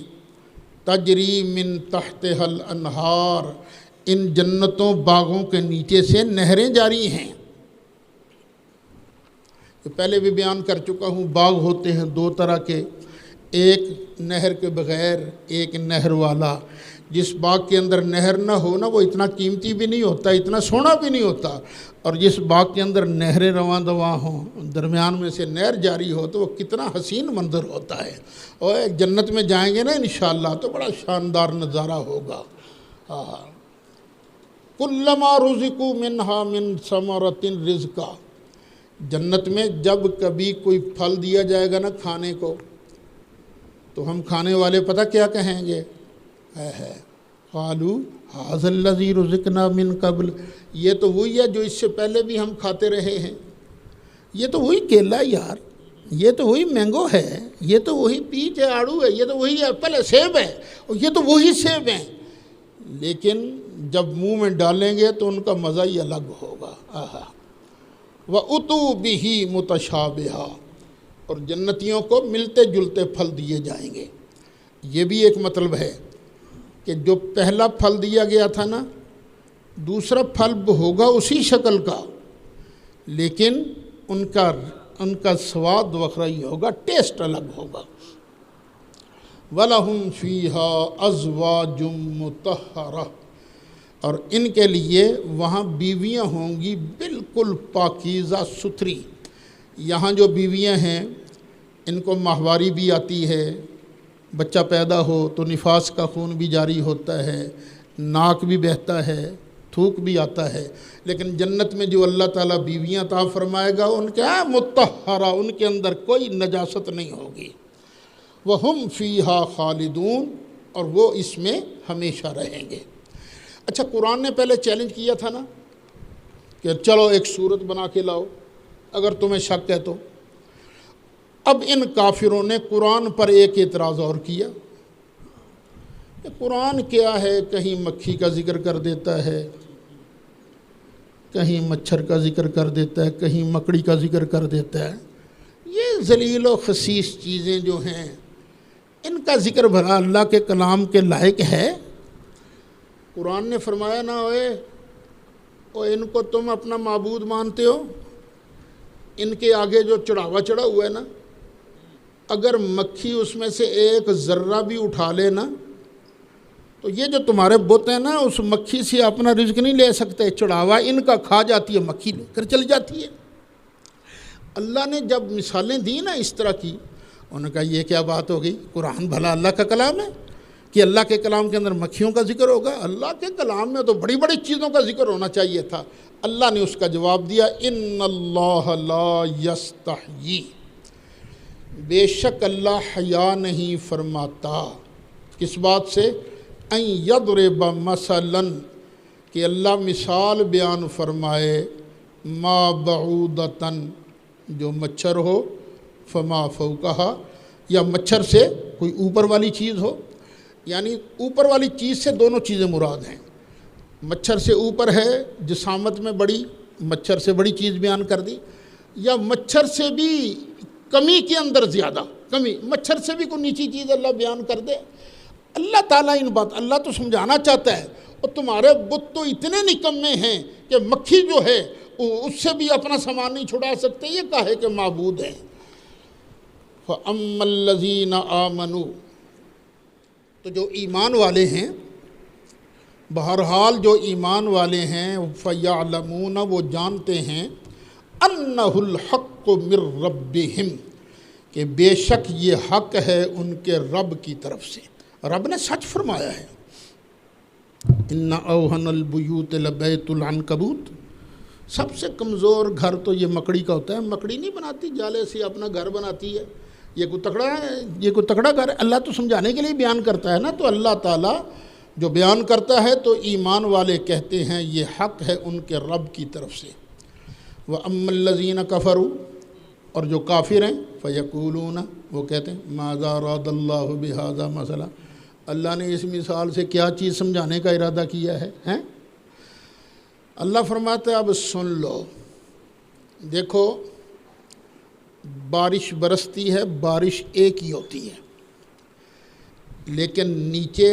تجری من تحتها الانہار، ان جنتوں باغوں کے نیچے سے نہریں جاری ہیں۔ پہلے بھی بیان کر چکا ہوں، باغ ہوتے ہیں دو طرح کے، ایک نہر کے بغیر، ایک نہر والا۔ جس باغ کے اندر نہر نہ ہو نا وہ اتنا قیمتی بھی نہیں ہوتا، اتنا سونا بھی نہیں ہوتا، اور جس باغ کے اندر نہریں رواں دواں ہوں، درمیان میں سے نہر جاری ہو تو وہ کتنا حسین منظر ہوتا ہے۔ اور ایک جنت میں جائیں گے نا انشاءاللہ تو بڑا شاندار نظارہ ہوگا۔ کلما رزقوا منہا من ثمرۃ رزقا، جنت میں جب کبھی کوئی پھل دیا جائے گا نا کھانے کو تو ہم کھانے والے پتہ کیا کہیں گے؟ قالوا ھذا الذی رزقنا من قبل، یہ تو وہی ہے جو اس سے پہلے بھی ہم کھاتے رہے ہیں، یہ تو وہی کیلا یار، یہ تو وہی مینگو ہے، یہ تو وہی پیچ ہے، آڑو ہے، یہ تو وہی ایپل ہے، سیب ہے، اور یہ تو وہی سیب ہیں، لیکن جب منہ میں ڈالیں گے تو ان کا مزہ ہی الگ ہوگا۔ وَأُتُوا بِهِ مُتَشَابِهًا، اور جنتیوں کو ملتے جلتے پھل دیے جائیں گے۔ یہ بھی ایک مطلب ہے کہ جو پہلا پھل دیا گیا تھا نا، دوسرا پھل ہوگا اسی شکل کا، لیکن ان کا سواد وکھرائی ہوگا، ٹیسٹ الگ ہوگا۔ وَلَهُمْ فِيهَا أَزْوَاجٌ مُطَهَّرَةٌ، اور ان کے لیے وہاں بیویاں ہوں گی بالکل پاکیزہ ستھری۔ یہاں جو بیویاں ہیں ان کو ماہواری بھی آتی ہے، بچہ پیدا ہو تو نفاس کا خون بھی جاری ہوتا ہے، ناک بھی بہتا ہے، تھوک بھی آتا ہے، لیکن جنت میں جو اللہ تعالیٰ بیویاں عطا فرمائے گا ان کے مطہرہ، ان کے اندر کوئی نجاست نہیں ہوگی۔ وَهُمْ فِيهَا خَالِدُونَ، اور وہ اس میں ہمیشہ رہیں گے۔ اچھا، قرآن نے پہلے چیلنج کیا تھا نا کہ چلو ایک صورت بنا کے لاؤ اگر تمہیں شک ہے تو۔ اب ان کافروں نے قرآن پر ایک اعتراض اور کیا کہ قرآن کیا ہے، کہیں مکھی کا ذکر کر دیتا ہے، کہیں مچھر کا ذکر کر دیتا ہے، کہیں مکڑی کا ذکر کر دیتا ہے، یہ ذلیل و خسیس چیزیں جو ہیں ان کا ذکر بھلا اللہ کے کلام کے لائق ہے؟ قرآن نے فرمایا نہ ہوئے اور ان کو تم اپنا معبود مانتے ہو، ان کے آگے جو چڑھاوا چڑھا ہوا ہے نا، اگر مکھی اس میں سے ایک ذرہ بھی اٹھا لے نا تو یہ جو تمہارے بت ہیں نا اس مکھی سے اپنا رزق نہیں لے سکتے، چڑھاوا ان کا کھا جاتی ہے، مکھی لے کر چل جاتی ہے۔ اللہ نے جب مثالیں دی نا اس طرح کی، انہوں نے کہا یہ کیا بات ہو گئی، قرآن بھلا اللہ کا کلام ہے کہ اللہ کے کلام کے اندر مکھیوں کا ذکر ہوگا؟ اللہ کے کلام میں تو بڑی بڑی چیزوں کا ذکر ہونا چاہیے تھا۔ اللہ نے اس کا جواب دیا، ان اللہ لا یستحیی، بے شک اللہ حیا نہیں فرماتا، کس بات سے؟ ان یضرب مثلا، کہ اللہ مثال بیان فرمائے، ما بعودتن، جو مچھر ہو، فما فوقہا، یا مچھر سے کوئی اوپر والی چیز ہو، یعنی اوپر والی چیز سے دونوں چیزیں مراد ہیں۔ مچھر سے اوپر ہے جسامت میں بڑی، مچھر سے بڑی چیز بیان کر دی، یا مچھر سے بھی کمی کے اندر زیادہ کمی، مچھر سے بھی کوئی نیچی چیز اللہ بیان کر دے۔ اللہ تعالیٰ اللہ تو سمجھانا چاہتا ہے، اور تمہارے بت تو اتنے نکمے ہیں کہ مکھی جو ہے اس سے بھی اپنا سامان نہیں چھڑا سکتے، یہ کہے کہ معبود ہیں۔ فَأَمَّا الَّذِينَ آمَنُوا، تو جو ایمان والے ہیں، بہرحال جو ایمان والے ہیں، فَيَعْلَمُونَ، وہ جانتے ہیں، أَنَّهُ الْحَقُّ مِنْ رَبِّهِمْ، کہ بے شک یہ حق ہے ان کے رب کی طرف سے، رب نے سچ فرمایا ہے۔ إِنَّ أَوْهَنَ الْبُيُوتِ لَبَيْتُ الْعَنْكَبُوتِ سب سے کمزور گھر تو یہ مکڑی کا ہوتا ہے. مکڑی نہیں بناتی جالے سے اپنا گھر بناتی ہے. یہ کوئی تکڑا ہے, یہ کوئی تکڑا گھر ہے؟ اللہ تو سمجھانے کے لیے بیان کرتا ہے نا. تو اللہ تعالیٰ جو بیان کرتا ہے تو ایمان والے کہتے ہیں یہ حق ہے ان کے رب کی طرف سے. وَأَمَّا الَّذِينَ كَفَرُوا, اور جو کافر ہیں, فَيَقُولُونَ, وہ کہتے ہیں مَاذَا أَرَادَ اللَّهُ بِهَذَا مَثَلًا, اللہ نے اس مثال سے کیا چیز سمجھانے کا ارادہ کیا ہے, ہیں؟ اللہ فرماتا ہے اب سن لو. دیکھو بارش برستی ہے, بارش ایک ہی ہوتی ہے, لیکن نیچے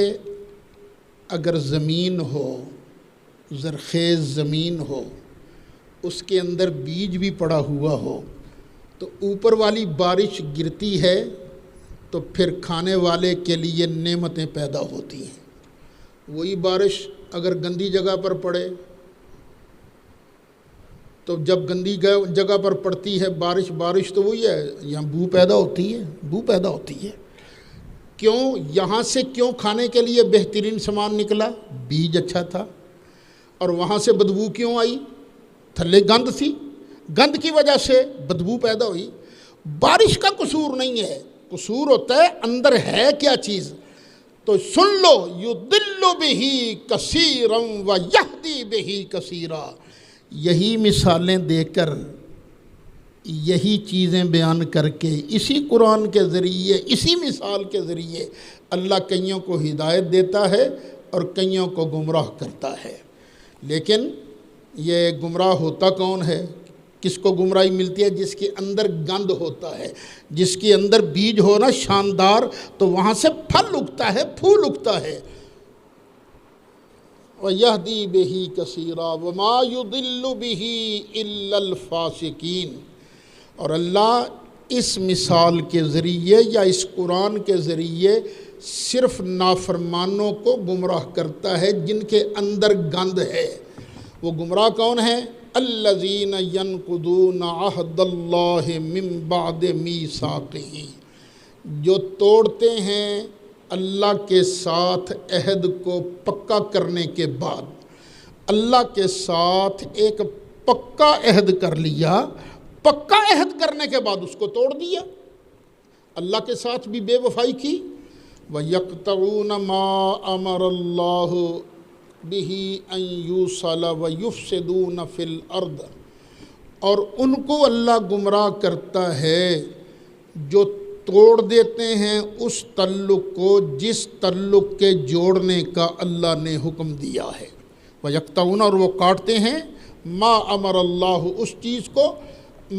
اگر زمین ہو, زرخیز زمین ہو, اس کے اندر بیج بھی پڑا ہوا ہو, تو اوپر والی بارش گرتی ہے تو پھر کھانے والے کے لیے نعمتیں پیدا ہوتی ہیں. وہی بارش اگر گندی جگہ پر پڑے تو جب گندی جگہ پر پڑتی ہے بارش تو وہی ہے, یہاں بو پیدا ہوتی ہے. کیوں؟ یہاں سے کیوں کھانے کے لیے بہترین سامان نکلا؟ بیج اچھا تھا. اور وہاں سے بدبو کیوں آئی؟ تھلے گند تھی, گند کی وجہ سے بدبو پیدا ہوئی. بارش کا قصور نہیں ہے, قصور ہوتا ہے اندر ہے کیا چیز. تو سن لو یضل بہ کثیرا ویہدی بہ کثیرا. یہی مثالیں دے کر, یہی چیزیں بیان کر کے, اسی قرآن کے ذریعے, اسی مثال کے ذریعے اللہ کئیوں کو ہدایت دیتا ہے اور کئیوں کو گمراہ کرتا ہے. لیکن یہ گمراہ ہوتا کون ہے؟ کس کو گمراہی ملتی ہے؟ جس کے اندر گند ہوتا ہے, جس کے اندر بیج ہونا شاندار, تو وہاں سے پھل اگتا ہے, پھول اگتا ہے. وَيَهْدِي بِهِ كَثِيرًا وَمَا يُضِلُّ بِهِ إِلَّا الْفَاسِقِينَ. اور اللہ اس مثال کے ذریعے یا اس قرآن کے ذریعے صرف نافرمانوں کو گمراہ کرتا ہے جن کے اندر گند ہے. وہ گمراہ کون ہیں؟ الذین ینقضون عہد اللہ من بعد میثاقہ, جو توڑتے ہیں اللہ کے ساتھ عہد کو پکا کرنے کے بعد. اللہ کے ساتھ ایک پکا عہد کر لیا, پکا عہد کرنے کے بعد اس کو توڑ دیا. اللہ کے ساتھ بھی بے وفائی کی. وَيَقْطَعُونَ مَا أَمَرَ اللَّهُ بِهِ أَن يُوصَلَ وَيُفْسِدُونَ فِي الْأَرْضِ. اور ان کو اللہ گمراہ کرتا ہے جو توڑ دیتے ہیں اس تعلق کو جس تعلق کے جوڑنے کا اللہ نے حکم دیا ہے. وَيَقْطَعُونَ, اور وہ کاٹتے ہیں, ما امر اللہ, اس چیز کو,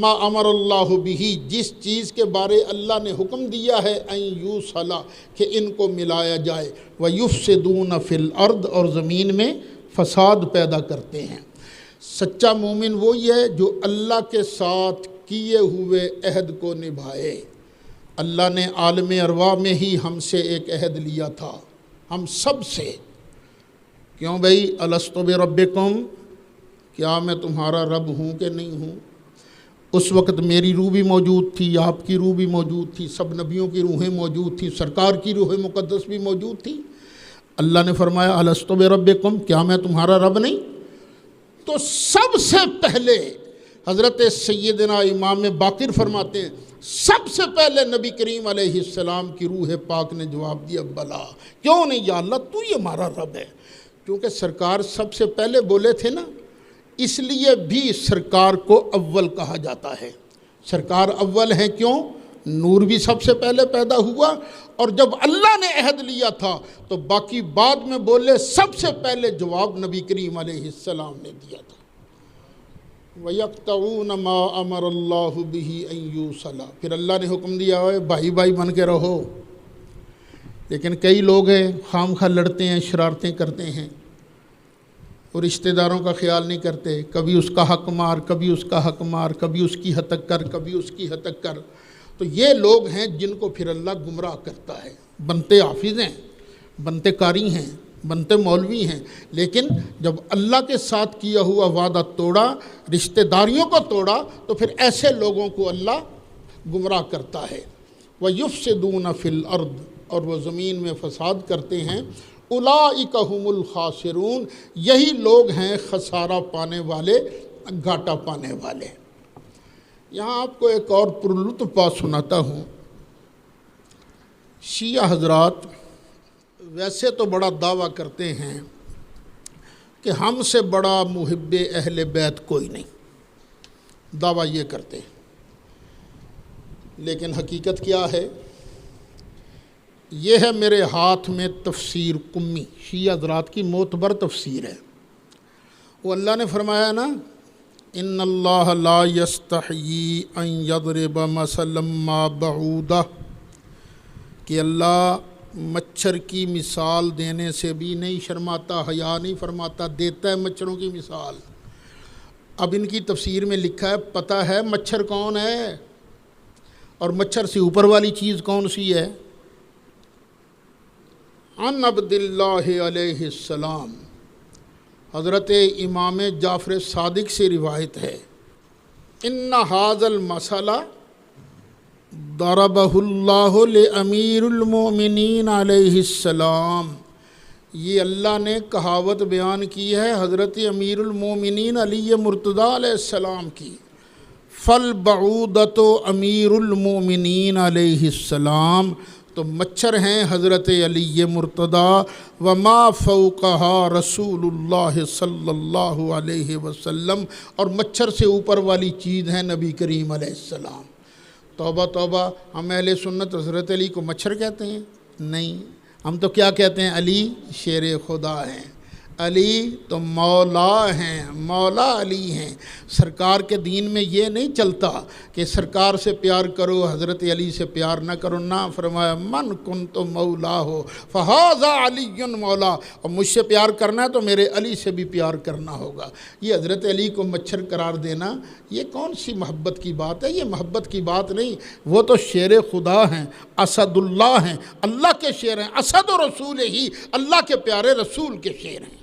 ما امر اللہ بھی, جس چیز کے بارے اللہ نے حکم دیا ہے, ان یوصل, کہ ان کو ملایا جائے, ویفسدون فی الارض, اور زمین میں فساد پیدا کرتے ہیں. سچا مومن وہی ہے جو اللہ کے ساتھ کیے ہوئے عہد کو نبھائے. اللہ نے عالم ارواح میں ہی ہم سے ایک عہد لیا تھا, ہم سب سے. کیوں بھئی؟ الست بربکم, کیا میں تمہارا رب ہوں کہ نہیں ہوں؟ اس وقت میری روح بھی موجود تھی, آپ کی روح بھی موجود تھی, سب نبیوں کی روحیں موجود تھی, سرکار کی روح مقدس بھی موجود تھی. اللہ نے فرمایا الست بربکم, کیا میں تمہارا رب نہیں؟ تو سب سے پہلے حضرت سیدنا امام باقر فرماتے ہیں, سب سے پہلے نبی کریم علیہ السلام کی روح پاک نے جواب دیا بلا, کیوں نہیں یا اللہ, تو یہ ہمارا رب ہے. کیونکہ سرکار سب سے پہلے بولے تھے نا, اس لیے بھی سرکار کو اول کہا جاتا ہے. سرکار اول ہیں, کیوں؟ نور بھی سب سے پہلے پیدا ہوا, اور جب اللہ نے عہد لیا تھا تو باقی بعد میں بولے, سب سے پہلے جواب نبی کریم علیہ السلام نے دیا تھا. وَيَقْطَعُونَ مَا أَمَرَ اللَّهُ بِهِ أَن يُوصَلَ. پھر اللہ نے حکم دیا ہے بھائی بھائی بن کے رہو. لیکن کئی لوگ ہیں خام خواہ لڑتے ہیں, شرارتیں کرتے ہیں, اور رشتہ داروں کا خیال نہیں کرتے. کبھی اس کا حق مار, کبھی اس کا حق مار, کبھی اس کی ہتک کر, کبھی اس کی ہتک کر. تو یہ لوگ ہیں جن کو پھر اللہ گمراہ کرتا ہے. بنتے حافظ ہیں, بنتے قاری ہیں, بنتے مولوی ہیں, لیکن جب اللہ کے ساتھ کیا ہوا وعدہ توڑا, رشتہ داریوں کو توڑا, تو پھر ایسے لوگوں کو اللہ گمراہ کرتا ہے. وَيُفْسِدُونَ فِي الْأَرْضِ, اور وہ زمین میں فساد کرتے ہیں. اولئک هم الخاسرون, یہی لوگ ہیں خسارہ پانے والے. گھاٹا پانے والے۔ یہاں آپ کو ایک اور پرلطف بات سناتا ہوں۔ شیعہ حضرات ویسے تو بڑا دعویٰ کرتے ہیں کہ ہم سے بڑا محب اہل بیت کوئی نہیں، دعویٰ یہ کرتے ہیں، لیکن حقیقت کیا ہے؟ یہ ہے میرے ہاتھ میں تفسیر قمی، شیعہ حضرات کی معتبر تفسیر ہے۔ وہ اللہ نے فرمایا نا، ان اللہ لا یستحیی ان یضرب مثلا ما بعودہ، کہ اللہ مچھر کی مثال دینے سے بھی نہیں شرماتا، حیا نہیں فرماتا، دیتا ہے مچھروں کی مثال۔ اب ان کی تفسیر میں لکھا ہے، پتہ ہے مچھر کون ہے اور مچھر سے اوپر والی چیز کون سی ہے؟ عن عبداللہ علیہ السلام، حضرت امام جعفر صادق سے روایت ہے، ان ھذا المثل ضربہ اللہ لامیر المؤمنین علیہ السلام، یہ اللہ نے کہاوت بیان کی ہے حضرت امیر المؤمنین علی مرتضیٰ علیہ السلام کی، فالبعودۃ امیر المؤمنین علیہ السلام، تو مچھر ہیں حضرت علی مرتضیٰ، وما فوقہا رسول اللہ صلی اللہ علیہ وسلم، اور مچھر سے اوپر والی چیز ہے نبی کریم علیہ السلام۔ توبہ توبہ، ہم اہل سنت حضرت علی کو مچھر کہتے ہیں؟ نہیں، ہم تو کیا کہتے ہیں؟ علی شیر خدا ہیں، علی تو مولا ہیں، مولا علی ہیں۔ سرکار کے دین میں یہ نہیں چلتا کہ سرکار سے پیار کرو حضرت علی سے پیار نہ کرو، نہ، فرمایا من کنت مولا ہو فہذا علی مولا، اور مجھ سے پیار کرنا ہے تو میرے علی سے بھی پیار کرنا ہوگا۔ یہ حضرت علی کو مچھر قرار دینا یہ کون سی محبت کی بات ہے؟ یہ محبت کی بات نہیں، وہ تو شیر خدا ہیں، اسد اللہ ہیں، اللہ کے شیر ہیں، اسد و رسول ہی، اللہ کے پیارے رسول کے شیر ہیں۔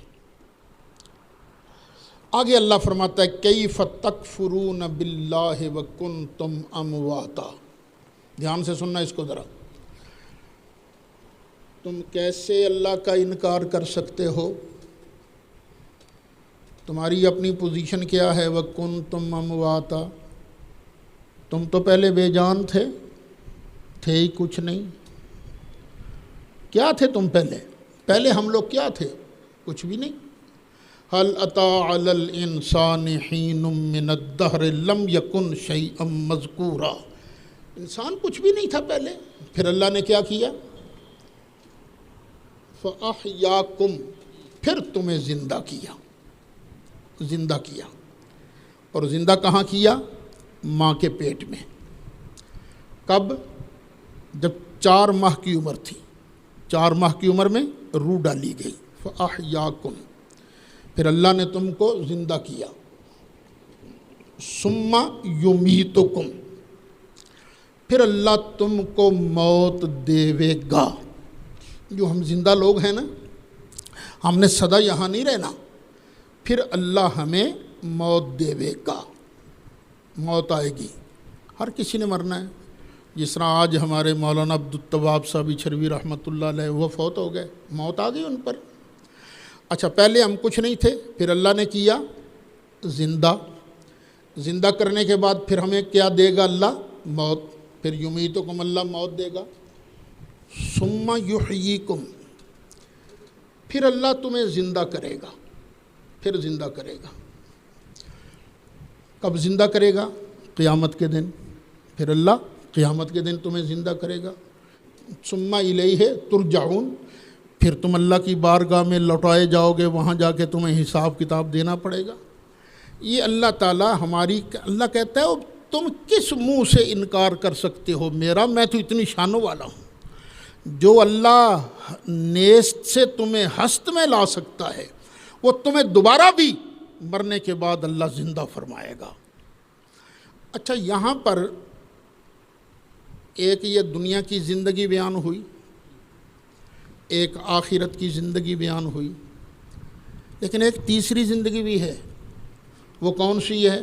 آگے اللہ فرماتا ہے، کیف تکفرون باللہ وکنتم امواتا، دھیان سے سننا اس کو ذرا، تم کیسے اللہ کا انکار کر سکتے ہو؟ تمہاری اپنی پوزیشن کیا ہے؟ وکنتم امواتا، تم تو پہلے بے جان تھے ہی کچھ نہیں۔ کیا تھے تم پہلے ہم لوگ کیا تھے؟ کچھ بھی نہیں۔ هل أتى على الإنسان حين من الدهر لم يكن شيئا مذكورا، انسان کچھ بھی نہیں تھا پہلے، پھر اللہ نے کیا کیا؟ فأحياكم، پھر تمہیں زندہ کیا، اور زندہ کہاں کیا؟ ماں کے پیٹ میں۔ کب؟ جب 4 ماہ کی عمر تھی، 4 ماہ کی عمر میں روح ڈالی گئی۔ فأحياكم، پھر اللہ نے تم کو زندہ کیا۔ ثم یمیتکم، پھر اللہ تم کو موت دے گا۔ جو ہم زندہ لوگ ہیں نا، ہم نے سدا یہاں نہیں رہنا، پھر اللہ ہمیں موت دے گا، موت آئے گی۔ ہر کسی نے مرنا ہے، جس طرح آج ہمارے مولانا عبدالتواب صاحب چھروی رحمۃ اللہ علیہ وہ فوت ہو گئے، موت آ گئی ان پر۔ اچھا، پہلے ہم کچھ نہیں تھے، پھر اللہ نے کیا زندہ کرنے کے بعد پھر ہمیں کیا دے گا اللہ؟ موت، پھر یمیتکم، اللہ موت دے گا۔ ثم یحییکم، پھر اللہ تمہیں زندہ کرے گا، پھر زندہ کرے گا۔ کب زندہ کرے گا؟ قیامت کے دن، پھر اللہ قیامت کے دن تمہیں زندہ کرے گا۔ ثم الیہ ترجعون، پھر تم اللہ کی بارگاہ میں لوٹائے جاؤ گے، وہاں جا کے تمہیں حساب کتاب دینا پڑے گا۔ یہ اللہ تعالیٰ اللہ کہتا ہے تم کس منہ سے انکار کر سکتے ہو میرا؟ میں تو اتنی شانوں والا ہوں۔ جو اللہ نیست سے تمہیں ہست میں لا سکتا ہے، وہ تمہیں دوبارہ بھی مرنے کے بعد اللہ زندہ فرمائے گا۔ اچھا، یہاں پر ایک یہ دنیا کی زندگی بیان ہوئی، ایک آخرت کی زندگی بیان ہوئی، لیکن ایک تیسری زندگی بھی ہے۔ وہ کون سی ہے؟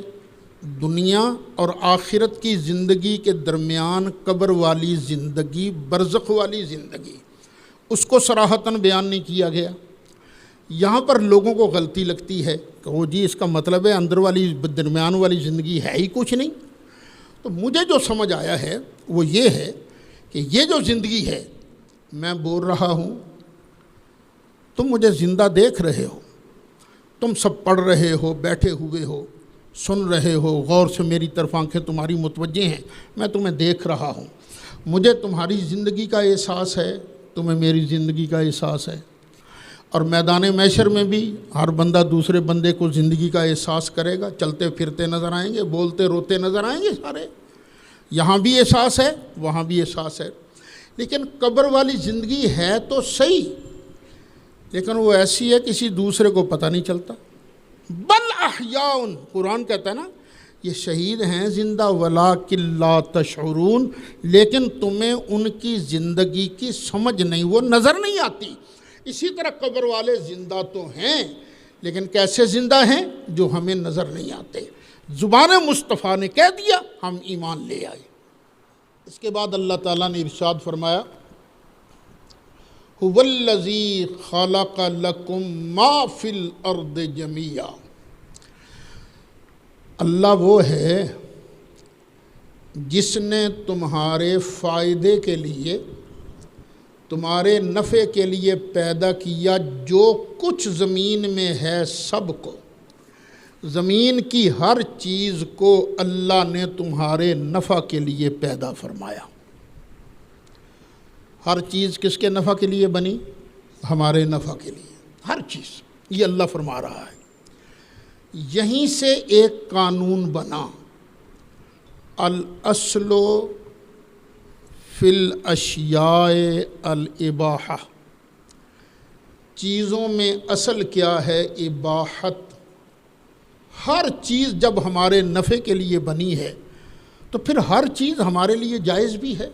دنیا اور آخرت کی زندگی کے درمیان قبر والی زندگی، برزخ والی زندگی، اس کو صراحتاً بیان نہیں کیا گیا، یہاں پر لوگوں کو غلطی لگتی ہے کہ وہ جی اس کا مطلب ہے اندر والی درمیان والی زندگی ہے ہی کچھ نہیں۔ تو مجھے جو سمجھ آیا ہے وہ یہ ہے کہ یہ جو زندگی ہے، میں بول رہا ہوں، تم مجھے زندہ دیکھ رہے ہو، تم سب پڑھ رہے ہو، بیٹھے ہوئے ہو، سن رہے ہو، غور سے میری طرف آنکھیں تمہاری متوجہ ہیں، میں تمہیں دیکھ رہا ہوں، مجھے تمہاری زندگی کا احساس ہے، تمہیں میری زندگی کا احساس ہے۔ اور میدان محشر میں بھی ہر بندہ دوسرے بندے کو زندگی کا احساس کرے گا، چلتے پھرتے نظر آئیں گے، بولتے روتے نظر آئیں گے سارے، یہاں بھی احساس ہے، وہاں بھی احساس ہے۔ لیکن قبر والی زندگی ہے تو صحیح، لیکن وہ ایسی ہے کسی دوسرے کو پتہ نہیں چلتا۔ بل احیاء، قرآن کہتا ہے نا یہ شہید ہیں زندہ، ولکن لا تشعرون، لیکن تمہیں ان کی زندگی کی سمجھ نہیں، وہ نظر نہیں آتی۔ اسی طرح قبر والے زندہ تو ہیں، لیکن کیسے زندہ ہیں جو ہمیں نظر نہیں آتے۔ زبان مصطفیٰ نے کہہ دیا، ہم ایمان لے آئے۔ اس کے بعد اللہ تعالیٰ نے ارشاد فرمایا، هو الذی خلق لکم ما فی الارض جمیعا، اللہ وہ ہے جس نے تمہارے فائدے کے لیے، تمہارے نفع کے لیے پیدا کیا جو کچھ زمین میں ہے سب کو، زمین کی ہر چیز کو اللہ نے تمہارے نفع کے لیے پیدا فرمایا۔ ہر چیز کس کے نفع کے لیے بنی؟ ہمارے نفع کے لیے، ہر چیز، یہ اللہ فرما رہا ہے۔ یہیں سے ایک قانون بنا، الاصل فی الاشیاء الاباحہ، چیزوں میں اصل کیا ہے؟ اباحت۔ ہر چیز جب ہمارے نفع کے لیے بنی ہے تو پھر ہر چیز ہمارے لیے جائز بھی ہے۔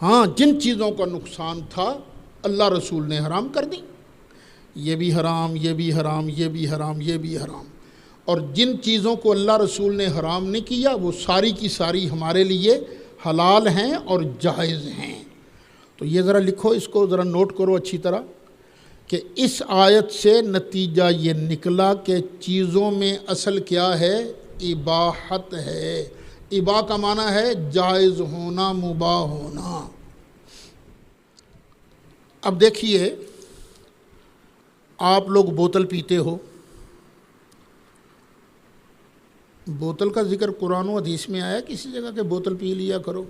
ہاں، جن چیزوں کا نقصان تھا اللہ رسول نے حرام کر دی، یہ بھی حرام، یہ بھی حرام، یہ بھی حرام، یہ بھی حرام۔ اور جن چیزوں کو اللہ رسول نے حرام نہیں کیا وہ ساری کی ساری ہمارے لیے حلال ہیں اور جائز ہیں۔ تو یہ ذرا لکھو، اس کو ذرا نوٹ کرو اچھی طرح کہ اس آیت سے نتیجہ یہ نکلا کہ چیزوں میں اصل کیا ہے؟ اباحت ہے۔ اباح کا معنی ہے جائز ہونا، مباح ہونا۔ اب دیکھیے، آپ لوگ بوتل پیتے ہو، بوتل کا ذکر قرآن و حدیث میں آیا کسی جگہ کہ بوتل پی لیا کرو؟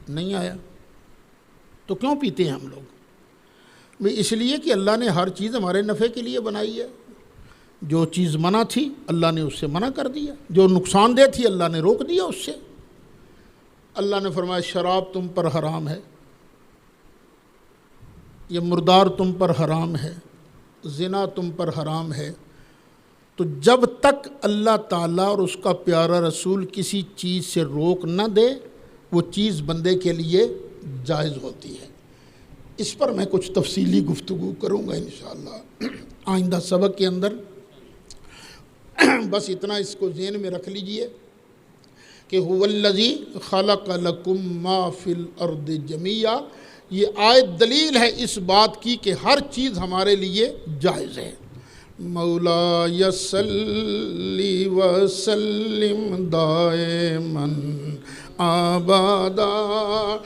نہیں آیا۔ تو کیوں پیتے ہیں ہم لوگ؟ اس لیے کہ اللہ نے ہر چیز ہمارے نفع کے لیے بنائی ہے۔ جو چیز منع تھی اللہ نے اس سے منع کر دیا، جو نقصان دہ تھی اللہ نے روک دیا اس سے۔ اللہ نے فرمایا شراب تم پر حرام ہے، یہ مردار تم پر حرام ہے، زنا تم پر حرام ہے۔ تو جب تک اللہ تعالیٰ اور اس کا پیارا رسول کسی چیز سے روک نہ دے وہ چیز بندے کے لیے جائز ہوتی ہے۔ اس پر میں کچھ تفصیلی گفتگو کروں گا انشاءاللہ آئندہ سبق کے اندر۔ بس اتنا اس کو ذہن میں رکھ لیجئے کہ هو الذی خلق لکم ما فی الارض جمیعا، یہ آیت دلیل ہے اس بات کی کہ ہر چیز ہمارے لیے جائز ہے۔ مولا صلی وسلم دائما ابدا